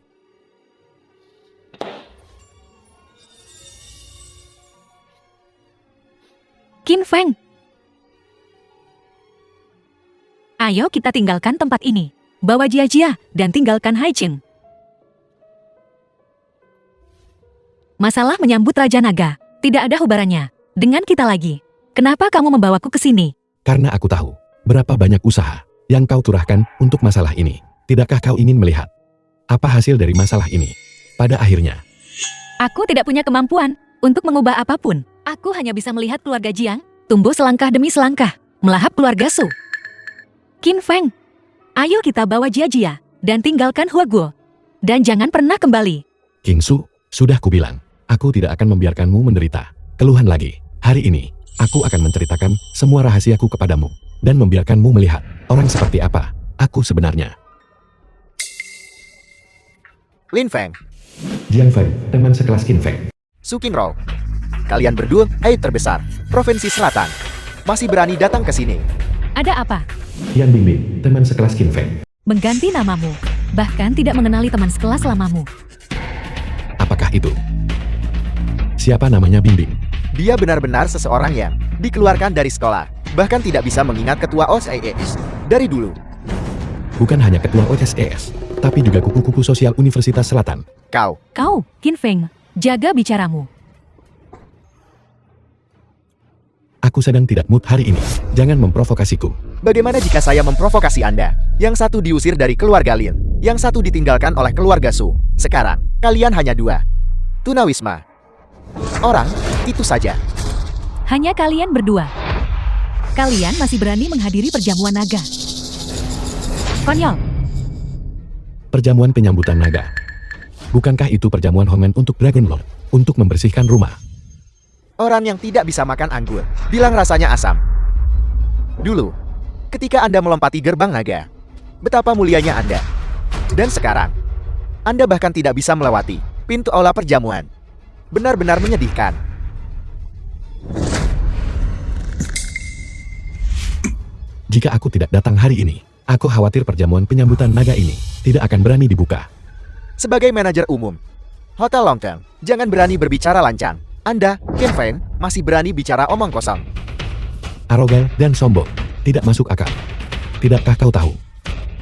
S2: Qin Feng. Ayo kita tinggalkan tempat ini. Bawa Jia dan tinggalkan Haichen. Masalah menyambut Raja Naga tidak ada hubungannya dengan kita lagi. Kenapa kamu membawaku ke sini?
S3: Karena aku tahu berapa banyak usaha yang kau curahkan untuk masalah ini. Tidakkah kau ingin melihat apa hasil dari masalah ini? Pada akhirnya,
S2: Aku tidak punya kemampuan untuk mengubah apapun. Aku hanya bisa melihat keluarga Jiang tumbuh selangkah demi selangkah, melahap keluarga Su. Qin Feng, ayo kita bawa Jia dan tinggalkan Huaguo. Dan jangan pernah kembali.
S3: Qingsu, sudah kubilang, aku tidak akan membiarkanmu menderita keluhan lagi. Hari ini, aku akan menceritakan semua rahasiaku kepadamu dan membiarkanmu melihat orang seperti apa aku sebenarnya.
S1: Lin Feng,
S3: Jiang Feng, teman sekelas Qin Feng.
S1: Su Qingro. Kalian berdua, terbesar, Provinsi Selatan. Masih berani datang ke sini.
S2: Ada apa?
S3: Yan Bingbing, teman sekelas Qin Feng.
S2: Mengganti namamu, bahkan tidak mengenali teman sekelas lamamu.
S3: Apakah itu? Siapa namanya Bingbing?
S1: Dia benar-benar seseorang yang dikeluarkan dari sekolah. Bahkan tidak bisa mengingat ketua OSIS dari dulu.
S3: Bukan hanya ketua OSES, tapi juga kupu-kupu sosial Universitas Selatan.
S1: Kau,
S2: Qin Feng, jaga bicaramu.
S3: Aku sedang tidak mood hari ini. Jangan memprovokasiku.
S1: Bagaimana jika saya memprovokasi Anda? Yang satu diusir dari keluarga Lin, yang satu ditinggalkan oleh keluarga Su. Sekarang, kalian hanya dua. Tunawisma. Orang, itu saja.
S2: Hanya kalian berdua. Kalian masih berani menghadiri perjamuan naga. Konyol.
S3: Perjamuan penyambutan naga. Bukankah itu perjamuan Hongmen untuk Dragon Lord? Untuk membersihkan rumah.
S1: Orang yang tidak bisa makan anggur, bilang rasanya asam. Dulu, ketika Anda melompati gerbang naga, betapa mulianya Anda. Dan sekarang, Anda bahkan tidak bisa melewati pintu aula perjamuan. Benar-benar menyedihkan.
S3: Jika aku tidak datang hari ini, aku khawatir perjamuan penyambutan naga ini tidak akan berani dibuka.
S1: Sebagai manajer umum, Hotel Longteng, jangan berani berbicara lancang. Anda, Qin Feng, masih berani bicara omong kosong.
S3: Arogan dan sombong, tidak masuk akal. Tidakkah kau tahu?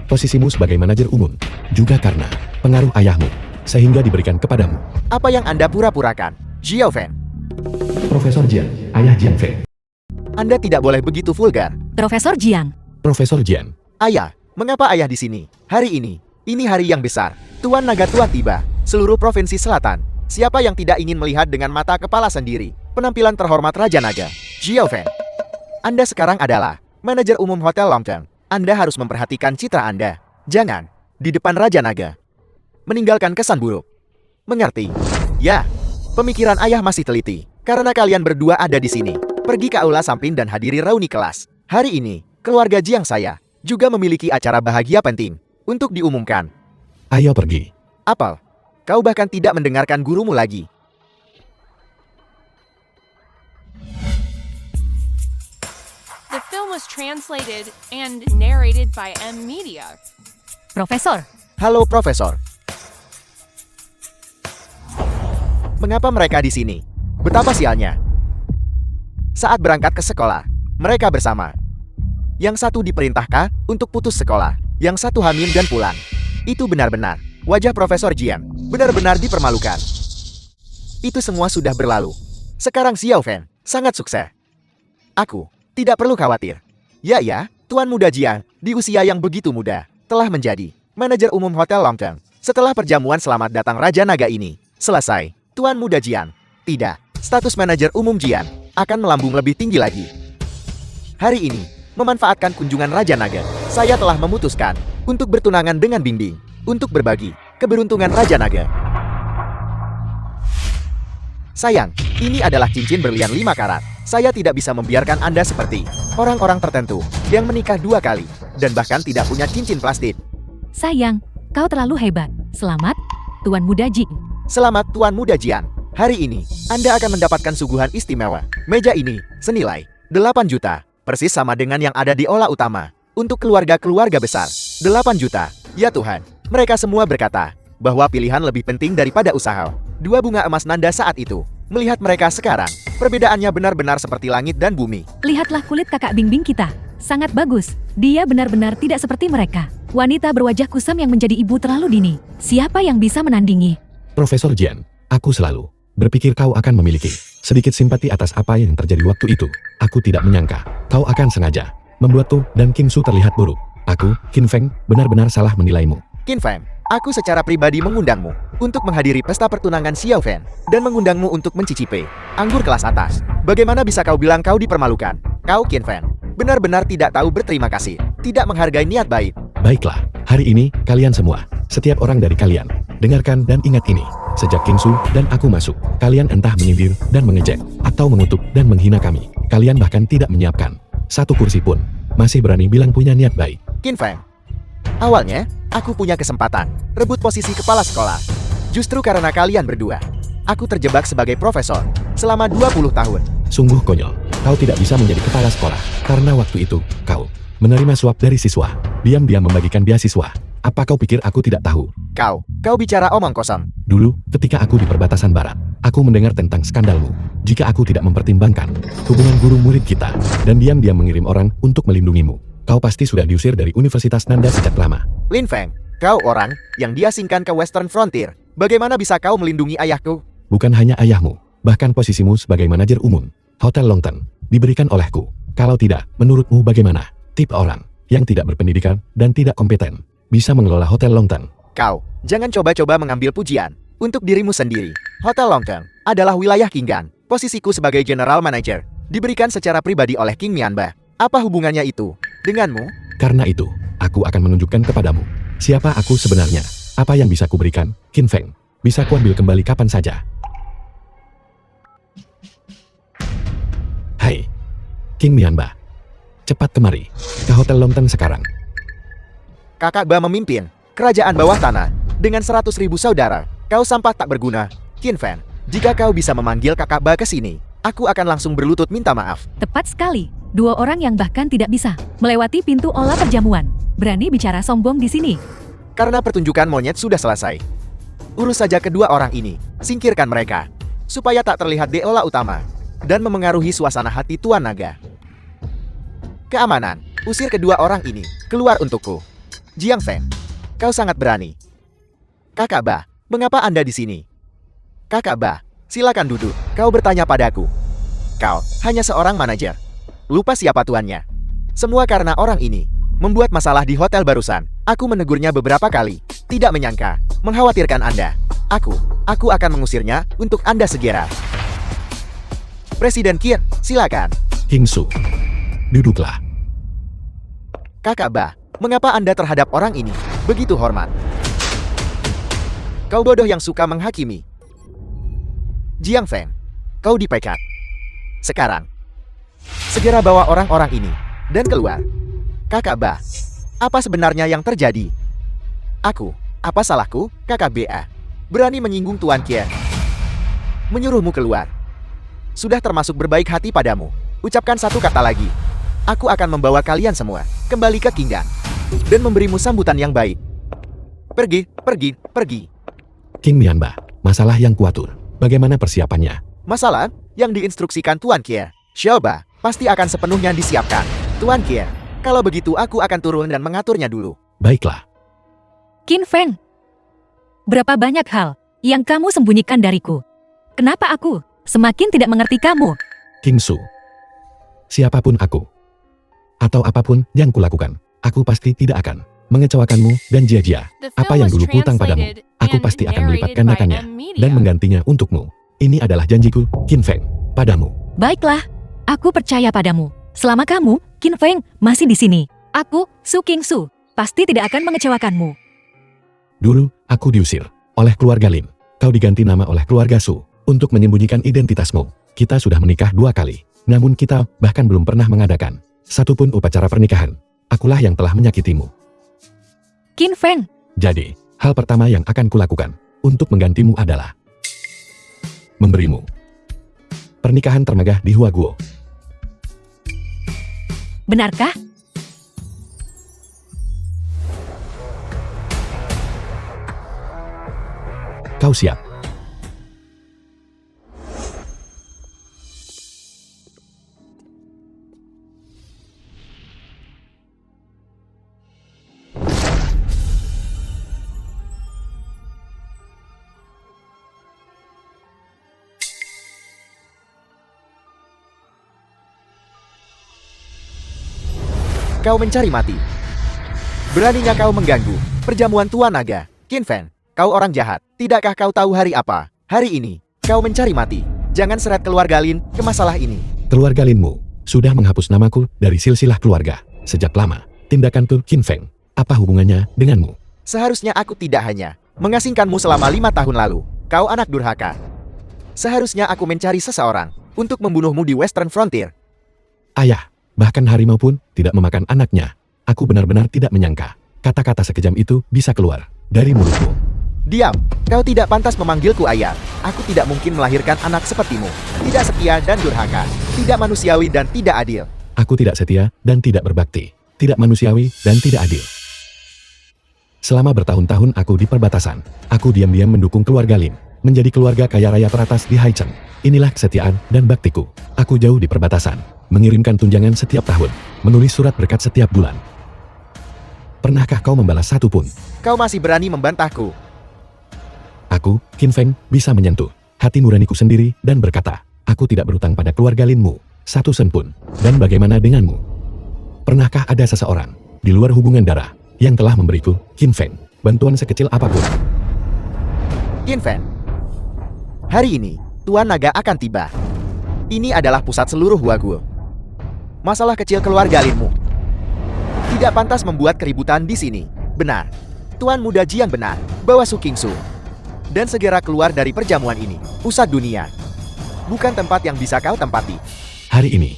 S3: Posisimu sebagai manajer umum, juga karena pengaruh ayahmu, sehingga diberikan kepadamu.
S1: Apa yang Anda pura-purakan, Xiao Feng?
S3: Profesor Jian, ayah Jian Feng.
S1: Anda tidak boleh begitu vulgar.
S2: Profesor Jiang.
S3: Profesor Jian,
S1: Ayah, mengapa ayah di sini? Hari ini hari yang besar. Tuan Naga Tua tiba. Seluruh provinsi selatan. Siapa yang tidak ingin melihat dengan mata kepala sendiri penampilan terhormat Raja Naga, Xiao Feng? Anda sekarang adalah manajer umum Hotel Longteng. Anda harus memperhatikan citra Anda. Jangan di depan Raja Naga meninggalkan kesan buruk. Mengerti? Ya. Pemikiran ayah masih teliti. Karena kalian berdua ada di sini. Pergi ke aula samping dan hadiri reuni kelas. Hari ini, keluarga Jiang saya juga memiliki acara bahagia penting untuk diumumkan.
S3: ayo pergi.
S1: Apel, kau bahkan tidak mendengarkan gurumu lagi.
S5: The film was translated and narrated by M Media.
S2: Profesor.
S1: Halo, Profesor. Mengapa mereka di sini? Betapa sialnya. Saat berangkat ke sekolah, mereka bersama. Yang satu diperintahkan untuk putus sekolah, yang satu hamil dan pulang. Itu benar-benar wajah Profesor Jian benar-benar dipermalukan. Itu semua sudah berlalu. Sekarang Xiao Feng sangat sukses. Aku tidak perlu khawatir. Ya, Tuan Muda Jian di usia yang begitu muda telah menjadi manajer umum Hotel Longteng. Setelah perjamuan selamat datang Raja Naga ini selesai, Tuan Muda Jian tidak. Status manajer umum Jian akan melambung lebih tinggi lagi. Hari ini, memanfaatkan kunjungan Raja Naga, saya telah memutuskan untuk bertunangan dengan Bingbing, untuk berbagi keberuntungan Raja Naga. Sayang, ini adalah cincin berlian 5 karat. Saya tidak bisa membiarkan Anda seperti orang-orang tertentu yang menikah 2 kali dan bahkan tidak punya cincin plastik.
S2: Sayang, kau terlalu hebat. Selamat, Tuan Muda Ji.
S1: Selamat Tuan Muda Jian. Hari ini, Anda akan mendapatkan suguhan istimewa. Meja ini senilai 8 juta, persis sama dengan yang ada di aula utama. Untuk keluarga-keluarga besar, 8 juta. Ya Tuhan, mereka semua berkata bahwa pilihan lebih penting daripada usaha. 2 bunga emas Nanda saat itu. Melihat mereka sekarang, perbedaannya benar-benar seperti langit dan bumi.
S2: Lihatlah kulit kakak Bingbing kita. Sangat bagus. Dia benar-benar tidak seperti mereka. Wanita berwajah kusam yang menjadi ibu terlalu dini. Siapa yang bisa menandingi?
S3: Profesor Jian, aku selalu berpikir kau akan memiliki sedikit simpati atas apa yang terjadi waktu itu. Aku tidak menyangka kau akan sengaja membuat Tu dan King Su terlihat buruk. Aku, Qin Feng, benar-benar salah menilaimu.
S1: Qin Feng, aku secara pribadi mengundangmu untuk menghadiri pesta pertunangan Xiao Feng dan mengundangmu untuk mencicipi anggur kelas atas. Bagaimana bisa kau bilang kau dipermalukan? Kau Qin Feng benar-benar tidak tahu berterima kasih, tidak menghargai niat baik.
S3: Baiklah, hari ini kalian semua, setiap orang dari kalian, dengarkan dan ingat ini. Sejak King Su dan aku masuk, kalian entah menyindir dan mengejek, atau mengutuk dan menghina kami. Kalian bahkan tidak menyiapkan satu kursi pun. Masih berani bilang punya niat baik.
S1: Qin Feng, awalnya aku punya kesempatan rebut posisi kepala sekolah. Justru karena kalian berdua, aku terjebak sebagai profesor selama 20 tahun.
S3: Sungguh konyol, kau tidak bisa menjadi kepala sekolah, karena waktu itu, kau menerima suap dari siswa, diam-diam membagikan beasiswa. Apa kau pikir aku tidak tahu?
S1: Kau bicara omong kosong.
S3: Dulu, ketika aku di perbatasan barat, aku mendengar tentang skandalmu. Jika aku tidak mempertimbangkan hubungan guru murid kita, dan diam-diam mengirim orang untuk melindungimu, kau pasti sudah diusir dari Universitas Nanda sejak lama.
S1: Lin Feng, kau orang yang diasingkan ke Western Frontier. Bagaimana bisa kau melindungi ayahku?
S3: Bukan hanya ayahmu, bahkan posisimu sebagai manajer umum Hotel Longteng diberikan olehku. Kalau tidak, menurutmu bagaimana? Tipe orang yang tidak berpendidikan dan tidak kompeten bisa mengelola Hotel Longteng.
S1: Kau, jangan coba-coba mengambil pujian untuk dirimu sendiri. Hotel Longteng adalah wilayah King Gan. Posisiku sebagai General Manager diberikan secara pribadi oleh King Mianba. Apa hubungannya itu denganmu?
S3: Karena itu, aku akan menunjukkan kepadamu siapa aku sebenarnya. Apa yang bisa kuberikan, Qin Feng, bisa kuambil kembali kapan saja. Hai, King Mianba. Cepat kemari, ke Hotel Longteng sekarang.
S1: Kakak Ba memimpin kerajaan bawah tanah dengan 100.000 saudara. Kau sampah tak berguna, Qin Feng. Jika kau bisa memanggil kakak Ba ke sini, aku akan langsung berlutut minta maaf.
S2: Tepat sekali. Dua orang yang bahkan tidak bisa melewati pintu olah perjamuan. Berani bicara sombong di sini.
S1: Karena pertunjukan monyet sudah selesai. Urus saja kedua orang ini, singkirkan mereka, supaya tak terlihat di olah utama, dan memengaruhi suasana hati Tuan Naga. Keamanan, usir kedua orang ini, keluar untukku. Jiang Feng, kau sangat berani. Kakak Ba, mengapa Anda di sini? Kakak Ba, silakan duduk, kau bertanya padaku. Kau hanya seorang manajer. Lupa siapa tuannya. Semua karena orang ini membuat masalah di hotel barusan. Aku menegurnya beberapa kali. Tidak menyangka, mengkhawatirkan Anda. Aku akan mengusirnya untuk Anda segera. Presiden Qin, silakan.
S3: King Su, duduklah.
S1: Kakak Ba, mengapa Anda terhadap orang ini begitu hormat? Kau bodoh yang suka menghakimi. Jiang Feng, kau dipecat. Sekarang, segera bawa orang-orang ini dan keluar. Kakak Ba, apa sebenarnya yang terjadi? Apa salahku, Kakak Ba? Berani menyinggung Tuan Qie. Menyuruhmu keluar. Sudah termasuk berbaik hati padamu. Ucapkan satu kata lagi. Aku akan membawa kalian semua kembali ke King Gan dan memberimu sambutan yang baik. Pergi, pergi, pergi.
S3: King Mianba, masalah yang kuatur. Bagaimana persiapannya?
S1: Masalah yang diinstruksikan Tuan Qie. Xiaoba pasti akan sepenuhnya disiapkan. Tuan Qie, kalau begitu aku akan turun dan mengaturnya dulu.
S3: Baiklah.
S2: Qin Feng, berapa banyak hal yang kamu sembunyikan dariku? Kenapa aku semakin tidak mengerti kamu?
S3: King Su, siapapun aku, atau apapun yang kulakukan, aku pasti tidak akan mengecewakanmu dan Jia.
S5: The
S3: Apa
S5: film
S3: yang
S5: was
S3: dulu kutang padamu,
S5: translated
S3: aku
S5: and
S3: pasti akan melipat
S5: narrated by
S3: gandakannya
S5: M Media.
S3: dan menggantinya untukmu. Ini adalah janjiku, Qin Feng, padamu.
S2: Baiklah, aku percaya padamu. Selama kamu, Qin Feng, masih di sini, aku, Su King Su, pasti tidak akan mengecewakanmu.
S3: Dulu, aku diusir oleh keluarga Lin. Kau diganti nama oleh keluarga Su untuk menyembunyikan identitasmu. Kita sudah menikah 2 kali, namun kita bahkan belum pernah mengadakan satupun upacara pernikahan. Akulah yang telah menyakitimu.
S2: Qin Feng,
S3: Jadi, hal pertama yang akan kulakukan untuk menggantimu adalah memberimu pernikahan termegah di Huaguo.
S2: benarkah?
S3: Kau siap?
S1: Kau mencari mati. Beraninya kau mengganggu perjamuan Tuan Naga. Qin Feng, kau orang jahat. Tidakkah kau tahu hari apa? Hari ini, kau mencari mati. Jangan seret keluarga Lin ke masalah ini.
S3: Keluarga Linmu sudah menghapus namaku dari silsilah keluarga sejak lama. Tindakanku, Qin Feng, apa hubungannya denganmu?
S1: Seharusnya aku tidak hanya mengasingkanmu selama 5 tahun lalu. Kau anak durhaka. Seharusnya aku mencari seseorang untuk membunuhmu di Western Frontier.
S3: Ayah, bahkan harimau pun tidak memakan anaknya. Aku benar-benar tidak menyangka kata-kata sekejam itu bisa keluar dari mulutmu.
S1: Diam, kau tidak pantas memanggilku ayah. Aku tidak mungkin melahirkan anak sepertimu. Tidak setia dan durhaka. Tidak manusiawi dan tidak adil.
S3: Aku tidak setia dan tidak berbakti. Tidak manusiawi dan tidak adil. Selama bertahun-tahun aku di perbatasan, aku diam-diam mendukung keluarga Lin, menjadi keluarga kaya raya teratas di Haicheng. Inilah kesetiaan dan baktiku. Aku jauh di perbatasan, mengirimkan tunjangan setiap tahun, menulis surat berkat setiap bulan. Pernahkah kau membalas satu pun?
S1: Kau masih berani membantahku.
S3: Aku, Qin Feng, bisa menyentuh hati nuraniku sendiri dan berkata, aku tidak berutang pada keluarga Linmu, satu sen pun. Dan bagaimana denganmu? Pernahkah ada seseorang di luar hubungan darah yang telah memberiku, Qin Feng, bantuan sekecil apapun?
S1: Qin Feng. Hari ini, Tuan Naga akan tiba. Ini adalah pusat seluruh Huaguo. Masalah kecil keluarga Linmu. Tidak pantas membuat keributan di sini. Benar. Tuan Muda Jiang benar. Bawa Su Qingsu. Dan segera keluar dari perjamuan ini. Pusat dunia. Bukan tempat yang bisa kau tempati.
S3: Hari ini,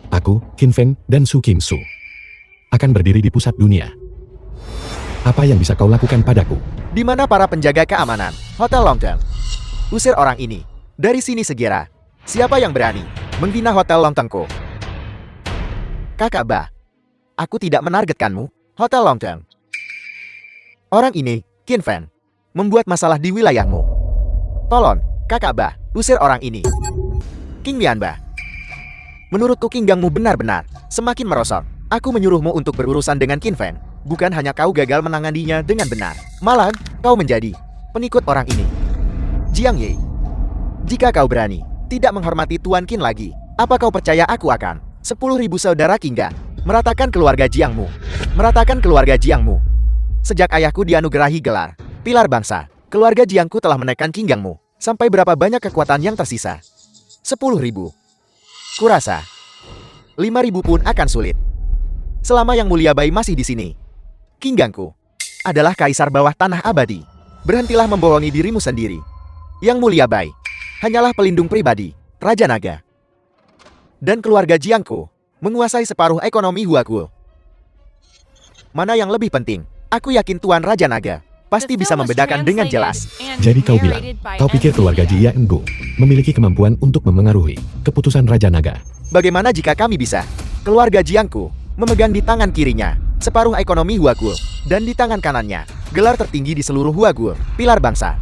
S3: aku, Qin Feng, dan Su Qingsu akan berdiri di pusat dunia. Apa yang bisa kau lakukan padaku?
S1: Di mana para penjaga keamanan? Hotel Longteng. Usir orang ini. Dari sini segera. Siapa yang berani menghina Hotel Longtengku? Kakak Ba. Aku tidak menargetkanmu. Hotel Longteng. Orang ini, Qin Feng, membuat masalah di wilayahmu. Tolong, Kakak Ba, usir orang ini. King Mianba. Menurutku Kinggangmu benar-benar semakin merosot. Aku menyuruhmu untuk berurusan dengan Qin Feng. Bukan hanya kau gagal menanganinya dengan benar. Malah, kau menjadi pengikut orang ini. Jiang Ye. Jika kau berani tidak menghormati Tuan Qin lagi, apa kau percaya aku akan 10.000 saudara Qinggang meratakan keluarga Jiangmu? Meratakan keluarga Jiangmu. Sejak ayahku dianugerahi gelar Pilar Bangsa, keluarga Jiangku telah menekan Qinggangmu. Sampai berapa banyak kekuatan yang tersisa? 10.000. Kurasa 5.000 pun akan sulit. Selama Yang Mulia Bai masih di sini, Qinggangku adalah kaisar bawah tanah abadi. Berhentilah membohongi dirimu sendiri. Yang Mulia Bai hanyalah pelindung pribadi Raja Naga. Dan keluarga Jiangku menguasai separuh ekonomi Huaguo. Mana yang lebih penting? Aku yakin Tuan Raja Naga pasti bisa membedakan dengan jelas.
S3: Jadi kau bilang, kau pikir keluarga Jia Engu memiliki kemampuan untuk memengaruhi keputusan Raja Naga?
S1: Bagaimana jika kami bisa? Keluarga Jiangku memegang di tangan kirinya separuh ekonomi Huaguo, dan di tangan kanannya gelar tertinggi di seluruh Huaguo, Pilar Bangsa.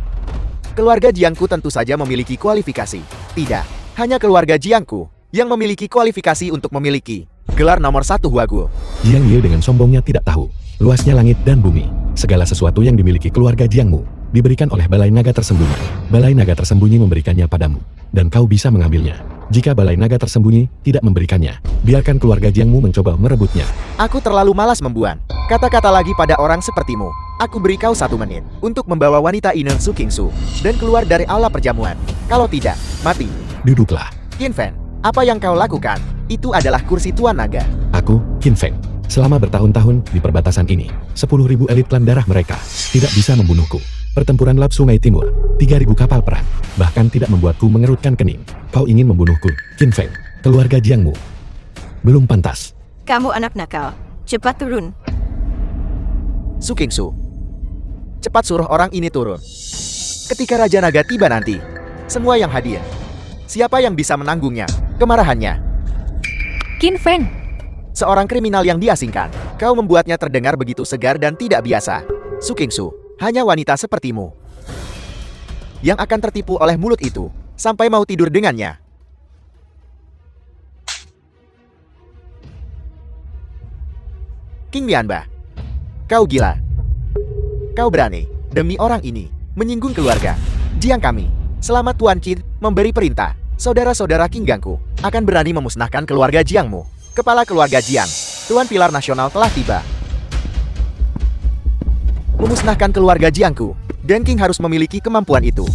S1: Keluarga Jiangku tentu saja memiliki kualifikasi. Tidak, hanya keluarga Jiangku yang memiliki kualifikasi untuk memiliki gelar nomor 1 Huaguo.
S3: Jiang Ye dengan sombongnya tidak tahu luasnya langit dan bumi. Segala sesuatu yang dimiliki keluarga Jiangmu diberikan oleh Balai Naga Tersembunyi. Balai Naga Tersembunyi memberikannya padamu, dan kau bisa mengambilnya. Jika Balai Naga Tersembunyi tidak memberikannya, biarkan keluarga Jiangmu mencoba merebutnya.
S1: Aku terlalu malas membuang kata-kata lagi pada orang sepertimu. Aku beri kau 1 menit untuk membawa wanita Ine Su Qingsu dan keluar dari aula perjamuan. Kalau tidak, mati.
S3: Duduklah.
S1: Qin Feng, apa yang kau lakukan? Itu adalah kursi Tuan Naga.
S3: Aku, Qin Feng, selama bertahun-tahun di perbatasan ini, 10.000 elit klan darah mereka tidak bisa membunuhku. Pertempuran Lap Sungai Timur, 3.000 kapal perang, bahkan tidak membuatku mengerutkan kening. Kau ingin membunuhku, Qin Feng, keluarga Jiangmu. Belum pantas.
S6: Kamu anak nakal. Cepat turun.
S1: Su Qingsu, cepat suruh orang ini turun. Ketika Raja Naga tiba nanti, semua yang hadir, siapa yang bisa menanggungnya kemarahannya?
S2: Qin Feng,
S1: Seorang kriminal yang diasingkan. Kau membuatnya terdengar begitu segar dan tidak biasa. Su Qingsu, hanya wanita sepertimu yang akan tertipu oleh mulut itu sampai mau tidur dengannya. King Mianba, kau gila. Kau berani demi orang ini menyinggung keluarga Jiang kami. Selama Tuan Qin memberi perintah, saudara-saudara Qinggangku akan berani memusnahkan keluarga Jiangmu. Kepala keluarga Jiang, Tuan Pilar Nasional telah tiba. Memusnahkan keluarga Jiangku, dan King harus memiliki kemampuan itu.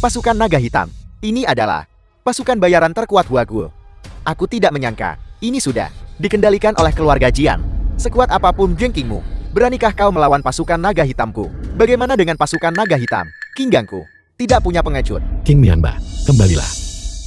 S1: Pasukan Naga Hitam, ini adalah pasukan bayaran terkuat Huaguo. Aku tidak menyangka, ini sudah dikendalikan oleh keluarga Jiang. Sekuat apapun Kingmu, beranikah kau melawan pasukan Naga Hitamku? Bagaimana dengan pasukan Naga Hitam, Qinggangku? Tidak punya pengecut.
S3: King Mianba, kembalilah.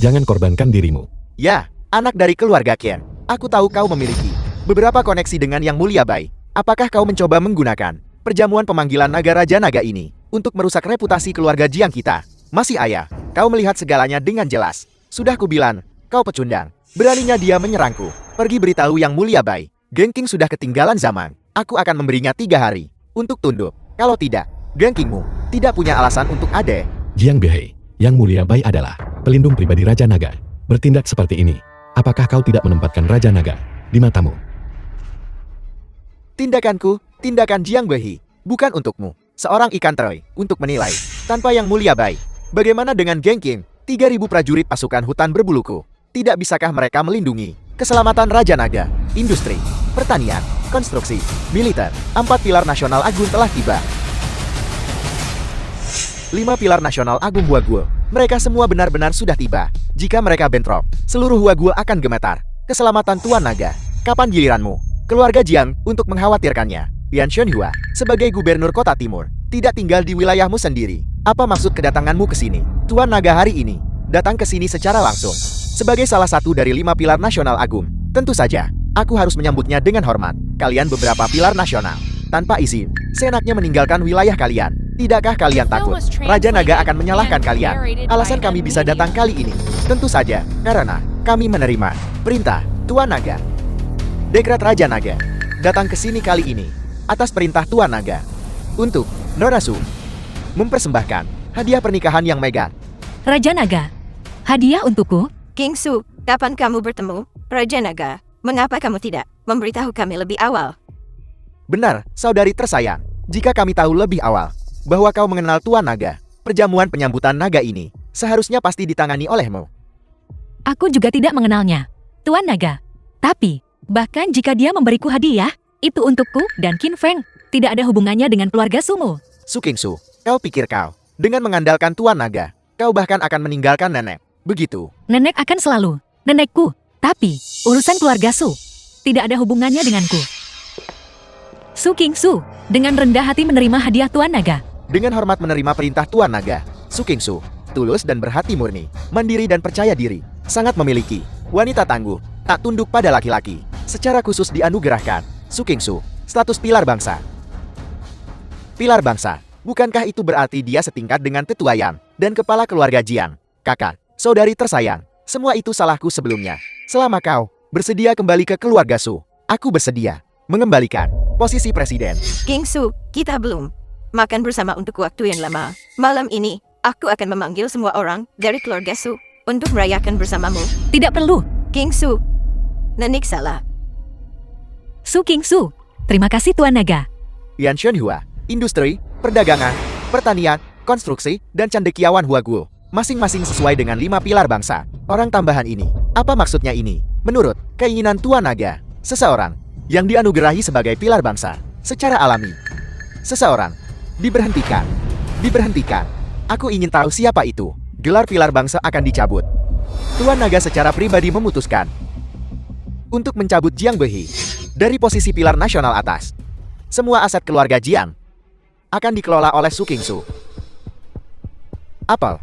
S3: Jangan korbankan dirimu.
S1: Ya, anak dari keluarga Qian. Aku tahu kau memiliki beberapa koneksi dengan Yang Mulia Bai. Apakah kau mencoba menggunakan perjamuan pemanggilan naga Raja Naga ini untuk merusak reputasi keluarga Jiang kita? Masih ayah, kau melihat segalanya dengan jelas. Sudah kubilang, kau pecundang. Beraninya dia menyerangku. Pergi beritahu Yang Mulia Bai, Geng King sudah ketinggalan zaman. Aku akan memberinya 3 hari untuk tunduk. Kalau tidak, Geng Kingmu tidak punya alasan untuk ade.
S3: Jiang Behei, Yang Mulia Bai adalah pelindung pribadi Raja Naga. Bertindak seperti ini, apakah kau tidak menempatkan Raja Naga di matamu?
S1: Tindakanku, tindakan Jiang Behi, bukan untukmu. Seorang ikan Troy, untuk menilai. Tanpa Yang Mulia Bai, bagaimana dengan Geng King? 3.000 prajurit pasukan hutan berbuluku. Tidak bisakah mereka melindungi keselamatan Raja Naga, industri, pertanian, konstruksi, militer. 4 pilar nasional agung telah tiba. 5 pilar nasional agung Huaguo. Mereka semua benar-benar sudah tiba. Jika mereka bentrok, seluruh Huaguo akan gemetar. Keselamatan Tuan Naga. Kapan giliranmu, keluarga Jiang, untuk mengkhawatirkannya? Yan Shenhua, sebagai gubernur kota timur, tidak tinggal di wilayahmu sendiri. Apa maksud kedatanganmu ke sini? Tuan Naga hari ini datang ke sini secara langsung. Sebagai salah satu dari 5 pilar nasional agung, tentu saja, aku harus menyambutnya dengan hormat. Kalian beberapa pilar nasional. Tanpa izin, seenaknya meninggalkan wilayah kalian. Tidakkah kalian takut Raja Naga akan menyalahkan kalian? Alasan kami bisa datang kali ini, tentu saja, karena kami menerima perintah Tuan Naga. Dekret Raja Naga datang ke sini kali ini atas perintah Tuan Naga untuk Nona Su mempersembahkan hadiah pernikahan yang mega.
S2: Raja Naga, hadiah untukku?
S6: King Su, kapan kamu bertemu Raja Naga? Mengapa kamu tidak memberitahu kami lebih awal?
S1: Benar, saudari tersayang. Jika kami tahu lebih awal bahwa kau mengenal Tuan Naga, perjamuan penyambutan naga ini seharusnya pasti ditangani olehmu.
S2: Aku juga tidak mengenalnya, Tuan Naga. Tapi, bahkan jika dia memberiku hadiah, itu untukku dan Qin Feng. Tidak ada hubungannya dengan keluarga Sumu.
S1: Su Qingsu, kau pikir kau, dengan mengandalkan Tuan Naga, kau bahkan akan meninggalkan nenek. Begitu.
S2: Nenek akan selalu nenekku. Tapi, urusan keluarga Su tidak ada hubungannya denganku. Su Qingsu, dengan rendah hati menerima hadiah Tuan Naga.
S1: Dengan hormat menerima perintah Tuan Naga, Su Qingsu tulus dan berhati murni, mandiri dan percaya diri, sangat memiliki wanita tangguh, tak tunduk pada laki-laki. Secara khusus dianugerahkan Su Qingsu status pilar bangsa. Pilar bangsa, bukankah itu berarti dia setingkat dengan Tetua Yan dan kepala keluarga Jiang? Kakak, saudari tersayang, semua itu salahku sebelumnya. Selama kau bersedia kembali ke keluarga Su, aku bersedia mengembalikan posisi presiden.
S6: King Su, kita belum makan bersama untuk waktu yang lama. Malam ini, aku akan memanggil semua orang dari keluarga Su untuk merayakan bersamamu.
S2: Tidak perlu.
S6: King Su, Nenek salah.
S2: Su Qingsu, terima kasih Tuan Naga.
S1: Yan Shenhua, industri, perdagangan, pertanian, konstruksi, dan cendekiawan Huaguo. Masing-masing sesuai dengan 5 pilar bangsa. Orang tambahan ini, apa maksudnya ini? Menurut keinginan Tuan Naga, seseorang yang dianugerahi sebagai pilar bangsa secara alami. Seseorang diberhentikan. Diberhentikan. Aku ingin tahu siapa itu. Gelar pilar bangsa akan dicabut. Tuan Naga secara pribadi memutuskan untuk mencabut Jiang Behi dari posisi pilar nasional atas. Semua aset keluarga Jiang akan dikelola oleh Su Qingsu. Apel.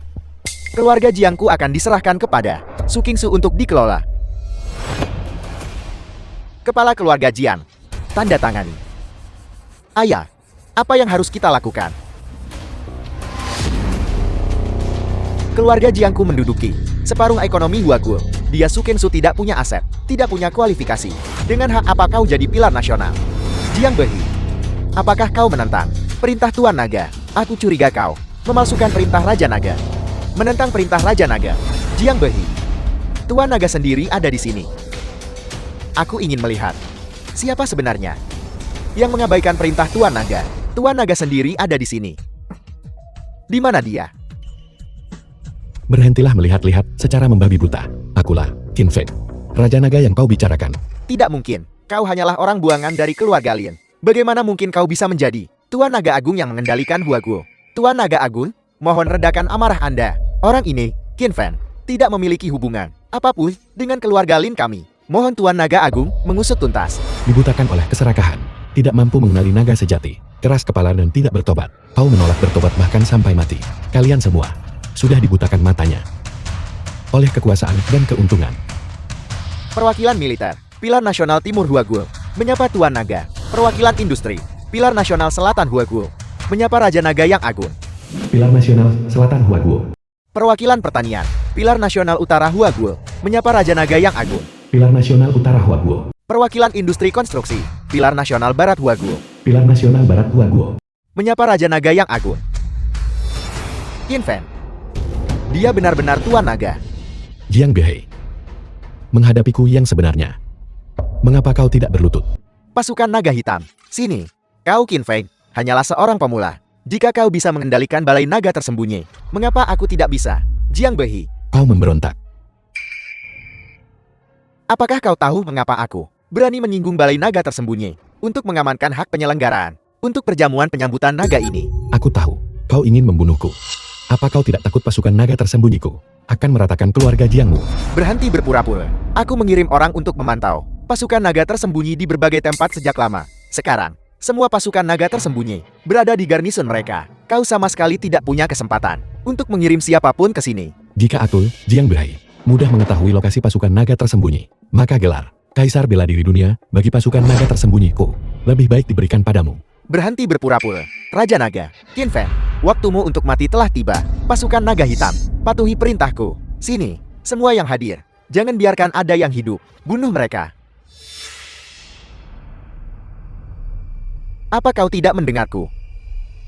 S1: Keluarga Jiangku akan diserahkan kepada Su Qingsu untuk dikelola. Kepala keluarga Jiang, tanda tangani. Ayah, apa yang harus kita lakukan? Keluarga Jiangku menduduki separuh ekonomi Huaguo. Dia Su Qingsu tidak punya aset, tidak punya kualifikasi. Dengan hak apa kau jadi pilar nasional? Jiang Behi, apakah kau menentang perintah Tuan Naga? Aku curiga kau memalsukan perintah Raja Naga. Menentang perintah Raja Naga. Jiang Behi, Tuan Naga sendiri ada di sini. Aku ingin melihat siapa sebenarnya yang mengabaikan perintah Tuan Naga. Tuan Naga sendiri ada di sini. Di mana dia?
S3: Berhentilah melihat-lihat secara membabi buta. Akulah Qin Feng, Raja Naga yang kau bicarakan.
S1: Tidak mungkin. Kau hanyalah orang buangan dari keluarga Lin. Bagaimana mungkin kau bisa menjadi Tuan Naga Agung yang mengendalikan Huaguo? Tuan Naga Agung, mohon redakan amarah Anda. Orang ini, Qin Feng, tidak memiliki hubungan apapun dengan keluarga Lin kami. Mohon Tuan Naga Agung mengusut tuntas.
S3: Dibutakan oleh keserakahan, tidak mampu mengenali naga sejati, keras kepala dan tidak bertobat. Kau menolak bertobat bahkan sampai mati. Kalian semua sudah dibutakan matanya oleh kekuasaan dan keuntungan.
S1: Perwakilan militer, Pilar Nasional Timur Huaguo, menyapa Tuan Naga. Perwakilan industri, Pilar Nasional Selatan Huaguo, menyapa Raja Naga yang agung.
S3: Pilar Nasional Selatan Huaguo.
S1: Perwakilan pertanian, Pilar Nasional Utara Huaguo, menyapa Raja Naga yang agung.
S3: Pilar Nasional Utara Huaguo.
S1: Perwakilan industri konstruksi, Pilar Nasional Barat Huaguo,
S3: Pilar Nasional Barat Huaguo.
S1: menyapa Raja Naga yang agung. Qin Feng, dia benar-benar Tuan Naga.
S3: Jiang Behe, menghadapiku yang sebenarnya. Mengapa kau tidak berlutut?
S1: Pasukan naga hitam, sini. Kau Qin Feng, hanyalah seorang pemula. Jika kau bisa mengendalikan balai naga tersembunyi, mengapa aku tidak bisa? Jiang Behi,
S3: Kau memberontak.
S1: Apakah kau tahu mengapa aku berani menyinggung balai naga tersembunyi untuk mengamankan hak penyelenggaraan untuk perjamuan penyambutan naga ini?
S3: Aku tahu, kau ingin membunuhku. Apa kau tidak takut pasukan naga tersembunyiku akan meratakan keluarga Jiangmu?
S1: Berhenti berpura-pura. Aku mengirim orang untuk memantau pasukan naga tersembunyi di berbagai tempat sejak lama. Sekarang, semua pasukan naga tersembunyi berada di garnison mereka. Kau sama sekali tidak punya kesempatan untuk mengirim siapapun ke sini.
S3: Jika Atul, Jiang Behai, mudah mengetahui lokasi pasukan naga tersembunyi, maka gelar Kaisar Bela Diri Dunia bagi pasukan naga tersembunyiku lebih baik diberikan padamu.
S1: Berhenti berpura-pura. Raja Naga, Qin Feng, waktumu untuk mati telah tiba. Pasukan naga hitam, patuhi perintahku. Sini, semua yang hadir. Jangan biarkan ada yang hidup. Bunuh mereka. Apa kau tidak mendengarku?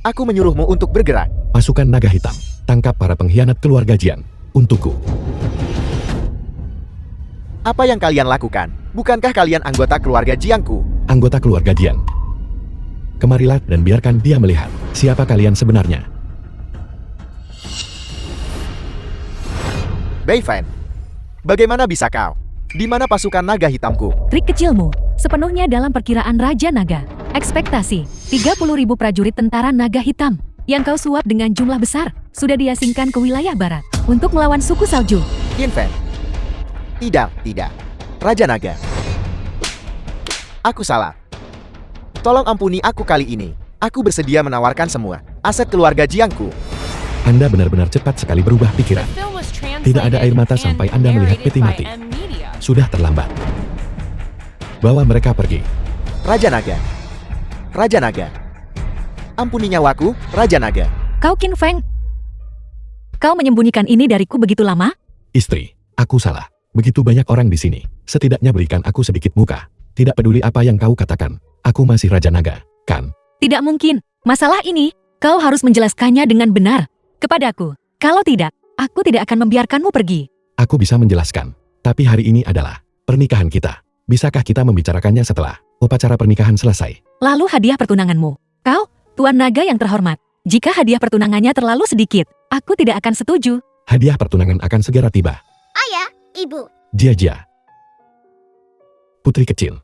S1: Aku menyuruhmu untuk bergerak.
S3: Pasukan naga hitam, tangkap para pengkhianat keluarga Jiang. Untukku.
S1: Apa yang kalian lakukan? Bukankah kalian anggota keluarga Jiangku?
S3: Anggota keluarga Jiang. Kemarilah dan biarkan dia melihat siapa kalian sebenarnya.
S1: Bei Fan, bagaimana bisa kau? Di mana pasukan naga hitamku?
S2: Trik kecilmu, sepenuhnya dalam perkiraan Raja Naga. Ekspektasi, 30.000 prajurit tentara naga hitam yang kau suap dengan jumlah besar sudah diasingkan ke wilayah barat untuk melawan suku salju.
S1: Qin Feng. Tidak. Raja Naga. Aku salah. Tolong ampuni aku kali ini. Aku bersedia menawarkan semua aset keluarga Jiangku.
S3: Anda benar-benar cepat sekali berubah pikiran.
S5: The film was
S3: Tidak ada air mata
S5: translated
S3: sampai
S5: and
S3: Anda melihat
S5: narrated
S3: peti
S5: by
S3: mati.
S5: M Media.
S3: Sudah terlambat. Bawa mereka pergi.
S1: Raja Naga. Raja Naga. Ampuni nyawaku, Raja Naga.
S2: Kau Qin Feng, kau menyembunyikan ini dariku begitu lama?
S3: Istri, aku salah. Begitu banyak orang di sini. Setidaknya berikan aku sedikit muka. Tidak peduli apa yang kau katakan. Aku masih Raja Naga, kan?
S2: Tidak mungkin. Masalah ini, kau harus menjelaskannya dengan benar kepadaku. Kalau tidak, aku tidak akan membiarkanmu pergi.
S3: Aku bisa menjelaskan. Tapi hari ini adalah pernikahan kita. Bisakah kita membicarakannya setelah upacara pernikahan selesai?
S2: Lalu hadiah pertunanganmu. Kau, Tuan Naga yang terhormat. Jika hadiah pertunangannya terlalu sedikit, aku tidak akan setuju.
S3: Hadiah pertunangan akan segera tiba.
S4: Ayah, Ibu.
S3: Jia. Putri kecil.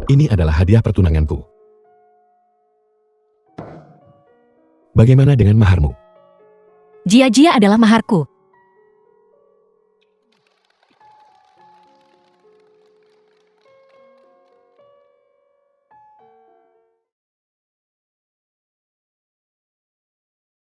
S3: Ini adalah hadiah pertunanganku. Bagaimana dengan maharmu?
S2: Jia adalah maharku.